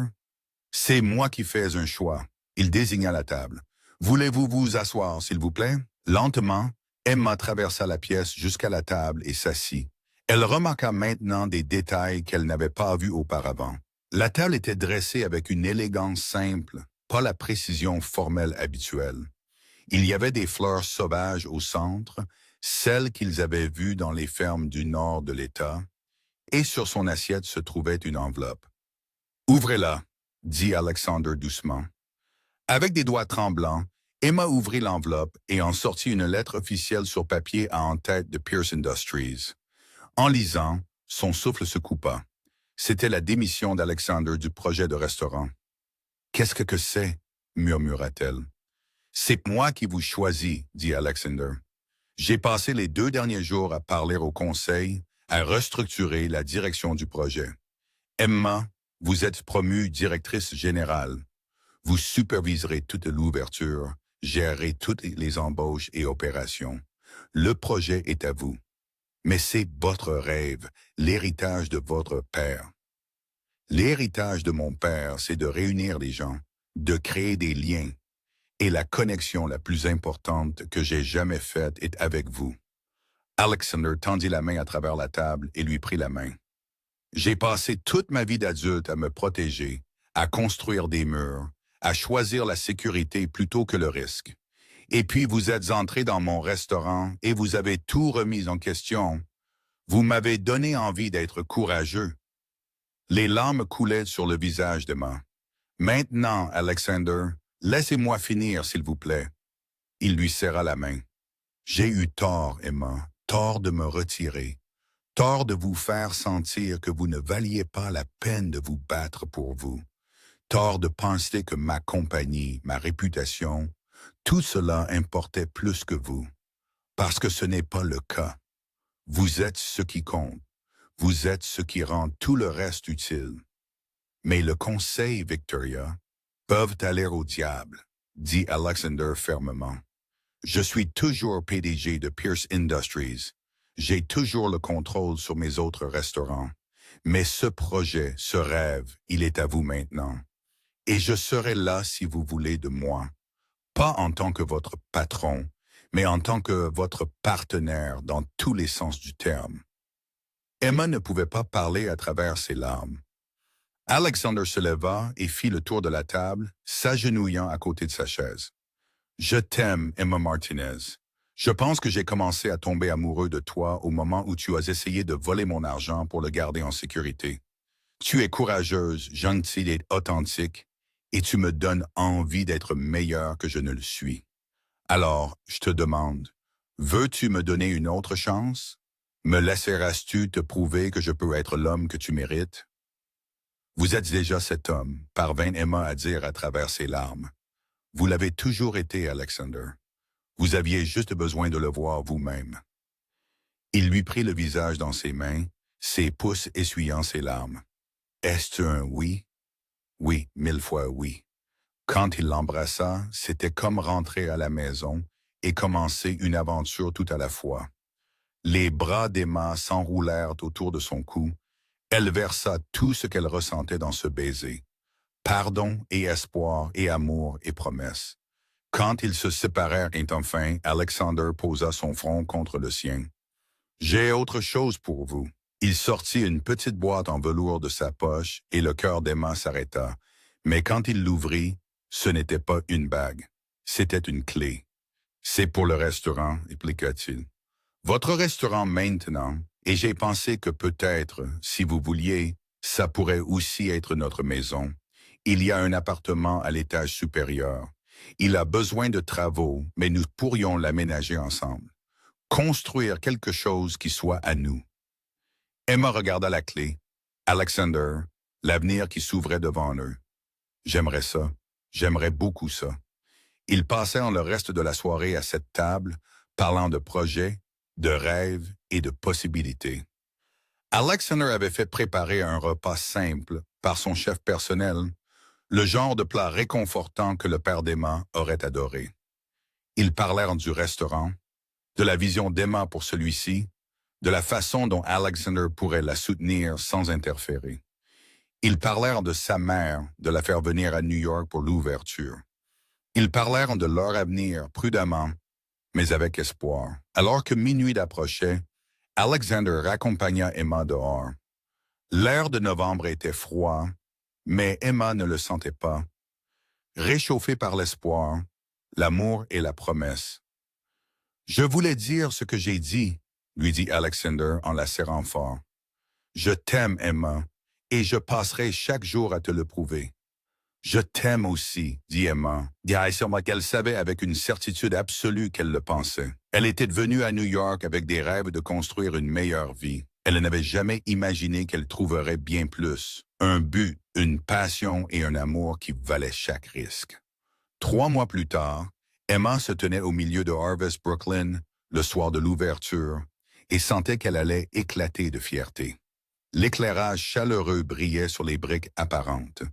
C'est moi qui fais un choix. » Il désigna la table. « Voulez-vous vous asseoir, s'il vous plaît? » Lentement, Emma traversa la pièce jusqu'à la table et s'assit. Elle remarqua maintenant des détails qu'elle n'avait pas vus auparavant. La table était dressée avec une élégance simple, pas la précision formelle habituelle. Il y avait des fleurs sauvages au centre, celles qu'ils avaient vues dans les fermes du nord de l'État, et sur son assiette se trouvait une enveloppe. « Ouvrez-la, » dit Alexander doucement. Avec des doigts tremblants, Emma ouvrit l'enveloppe et en sortit une lettre officielle sur papier à en-tête de Pierce Industries. En lisant, son souffle se coupa. C'était la démission d'Alexander du projet de restaurant. Qu'est-ce que c'est? Murmura-t-elle. C'est moi qui vous choisis, dit Alexander. J'ai passé les 2 derniers jours à parler au conseil, à restructurer la direction du projet. Emma, vous êtes promue directrice générale. Vous superviserez toute l'ouverture, gérerez toutes les embauches et opérations. Le projet est à vous. Mais c'est votre rêve, l'héritage de votre père. L'héritage de mon père, c'est de réunir les gens, de créer des liens. Et la connexion la plus importante que j'ai jamais faite est avec vous. Alexander tendit la main à travers la table et lui prit la main. J'ai passé toute ma vie d'adulte à me protéger, à construire des murs, à choisir la sécurité plutôt que le risque. Et puis vous êtes entré dans mon restaurant et vous avez tout remis en question. Vous m'avez donné envie d'être courageux. Les larmes coulaient sur le visage d'Emma. Maintenant, Alexander, laissez-moi finir, s'il vous plaît. Il lui serra la main. J'ai eu tort, Emma, tort de me retirer, tort de vous faire sentir que vous ne valiez pas la peine de vous battre pour vous, tort de penser que ma compagnie, ma réputation, tout cela importait plus que vous, parce que ce n'est pas le cas. Vous êtes ce qui compte. Vous êtes ce qui rend tout le reste utile. Mais le conseil, Victoria, peuvent aller au diable, dit Alexander fermement. Je suis toujours PDG de Pierce Industries. J'ai toujours le contrôle sur mes autres restaurants. Mais ce projet, ce rêve, il est à vous maintenant. Et je serai là si vous voulez de moi. Pas en tant que votre patron, mais en tant que votre partenaire dans tous les sens du terme. Emma ne pouvait pas parler à travers ses larmes. Alexander se leva et fit le tour de la table, s'agenouillant à côté de sa chaise. « Je t'aime, Emma Martinez. Je pense que j'ai commencé à tomber amoureux de toi au moment où tu as essayé de voler mon argent pour le garder en sécurité. Tu es courageuse, gentille et authentique, et tu me donnes envie d'être meilleur que je ne le suis. Alors, je te demande, veux-tu me donner une autre chance? Me laisseras-tu te prouver que je peux être l'homme que tu mérites? » Vous êtes déjà cet homme, parvint Emma à dire à travers ses larmes. Vous l'avez toujours été, Alexander. Vous aviez juste besoin de le voir vous-même. Il lui prit le visage dans ses mains, ses pouces essuyant ses larmes. Est-ce un oui? Oui, 1000 fois oui. Quand il l'embrassa, c'était comme rentrer à la maison et commencer une aventure tout à la fois. Les bras d'Emma s'enroulèrent autour de son cou. Elle versa tout ce qu'elle ressentait dans ce baiser. Pardon et espoir et amour et promesse. Quand ils se séparèrent enfin, Alexander posa son front contre le sien. « J'ai autre chose pour vous. » Il sortit une petite boîte en velours de sa poche et le cœur d'Emma s'arrêta. Mais quand il l'ouvrit, ce n'était pas une bague. C'était une clé. « C'est pour le restaurant, expliqua-t-il. Votre restaurant maintenant, et j'ai pensé que peut-être, si vous vouliez, ça pourrait aussi être notre maison. Il y a un appartement à l'étage supérieur. Il a besoin de travaux, mais nous pourrions l'aménager ensemble. Construire quelque chose qui soit à nous. » Emma regarda la clé. Alexander, l'avenir qui s'ouvrait devant eux. J'aimerais ça. J'aimerais beaucoup ça. Ils passèrent le reste de la soirée à cette table, parlant de projets, de rêves et de possibilités. Alexander avait fait préparer un repas simple par son chef personnel, le genre de plat réconfortant que le père d'Emma aurait adoré. Ils parlèrent du restaurant, de la vision d'Emma pour celui-ci, de la façon dont Alexander pourrait la soutenir sans interférer. Ils parlèrent de sa mère, de la faire venir à New York pour l'ouverture. Ils parlèrent de leur avenir prudemment, mais avec espoir. Alors que minuit approchait, Alexander raccompagna Emma dehors. L'air de novembre était froid, mais Emma ne le sentait pas. Réchauffée par l'espoir, l'amour et la promesse. « Je voulais dire ce que j'ai dit, » lui dit Alexander en la serrant fort. « Je t'aime, Emma, et je passerai chaque jour à te le prouver. »« Je t'aime aussi, » dit Emma, qu'elle savait avec une certitude absolue qu'elle le pensait. Elle était venue à New York avec des rêves de construire une meilleure vie. Elle n'avait jamais imaginé qu'elle trouverait bien plus, un but, une passion et un amour qui valaient chaque risque. 3 mois plus tard, Emma se tenait au milieu de Harvest Brooklyn, le soir de l'ouverture, et sentait qu'elle allait éclater de fierté. L'éclairage chaleureux brillait sur les briques apparentes.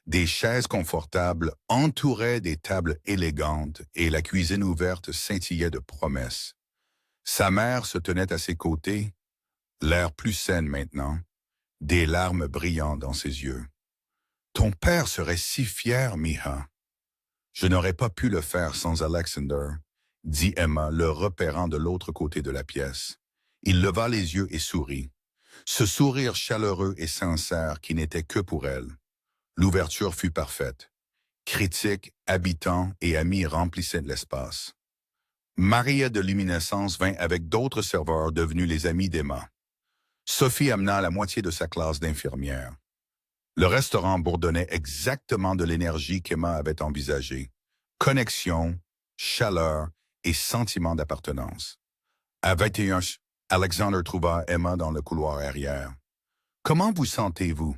Des chaises confortables entouraient des tables élégantes et la cuisine ouverte scintillait de promesses. Sa mère se tenait à ses côtés, l'air plus saine maintenant, des larmes brillant dans ses yeux. « Ton père serait si fier, Miha. »« Je n'aurais pas pu le faire sans Alexander, » dit Emma, le repérant de l'autre côté de la pièce. Il leva les yeux et sourit. Ce sourire chaleureux et sincère qui n'était que pour elle. L'ouverture fut parfaite. Critiques, habitants et amis remplissaient l'espace. Maria de Luminescence vint avec d'autres serveurs devenus les amis d'Emma. Sophie amena la moitié de sa classe d'infirmières. Le restaurant bourdonnait exactement de l'énergie qu'Emma avait envisagée. Connexion, chaleur et sentiment d'appartenance. À 21, Alexander trouva Emma dans le couloir arrière. « Comment vous sentez-vous »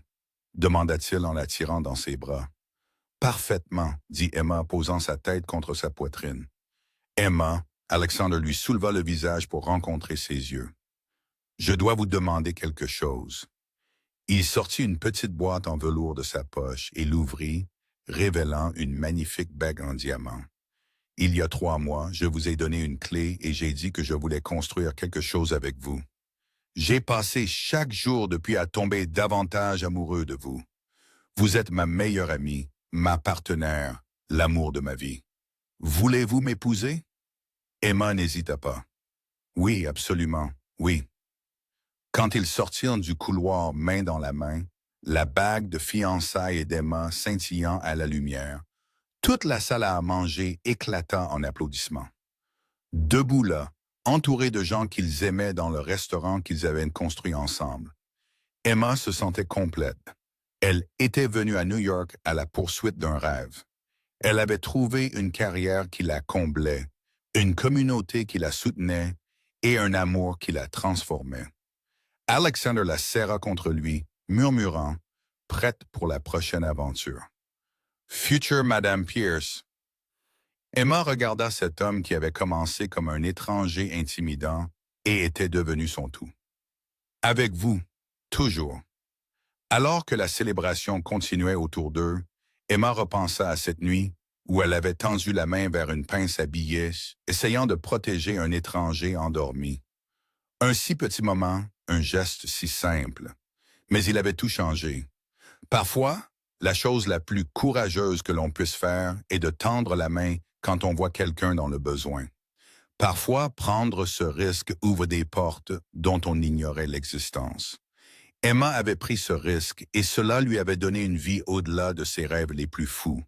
demanda-t-il en la tirant dans ses bras. « Parfaitement » dit Emma, posant sa tête contre sa poitrine. Emma, Alexander lui souleva le visage pour rencontrer ses yeux. « Je dois vous demander quelque chose. » Il sortit une petite boîte en velours de sa poche et l'ouvrit, révélant une magnifique bague en diamant. « Il y a 3 mois, je vous ai donné une clé et j'ai dit que je voulais construire quelque chose avec vous. J'ai passé chaque jour depuis à tomber davantage amoureux de vous. Vous êtes ma meilleure amie, ma partenaire, l'amour de ma vie. Voulez-vous m'épouser? » Emma n'hésita pas. « Oui, absolument, oui. » Quand ils sortirent du couloir main dans la main, la bague de fiançailles d'Emma scintillant à la lumière, toute la salle à manger éclata en applaudissements. Debout là, entourés de gens qu'ils aimaient dans le restaurant qu'ils avaient construit ensemble, Emma se sentait complète. Elle était venue à New York à la poursuite d'un rêve. Elle avait trouvé une carrière qui la comblait, une communauté qui la soutenait et un amour qui la transformait. Alexander la serra contre lui, murmurant, prête pour la prochaine aventure. « Future Madame Pierce. » Emma regarda cet homme qui avait commencé comme un étranger intimidant et était devenu son tout. « Avec vous, toujours. » Alors que la célébration continuait autour d'eux, Emma repensa à cette nuit où elle avait tendu la main vers une pince à billets, essayant de protéger un étranger endormi. Un si petit moment, un geste si simple, mais il avait tout changé. Parfois, la chose la plus courageuse que l'on puisse faire est de tendre la main quand on voit quelqu'un dans le besoin. Parfois, prendre ce risque ouvre des portes dont on ignorait l'existence. Emma avait pris ce risque et cela lui avait donné une vie au-delà de ses rêves les plus fous.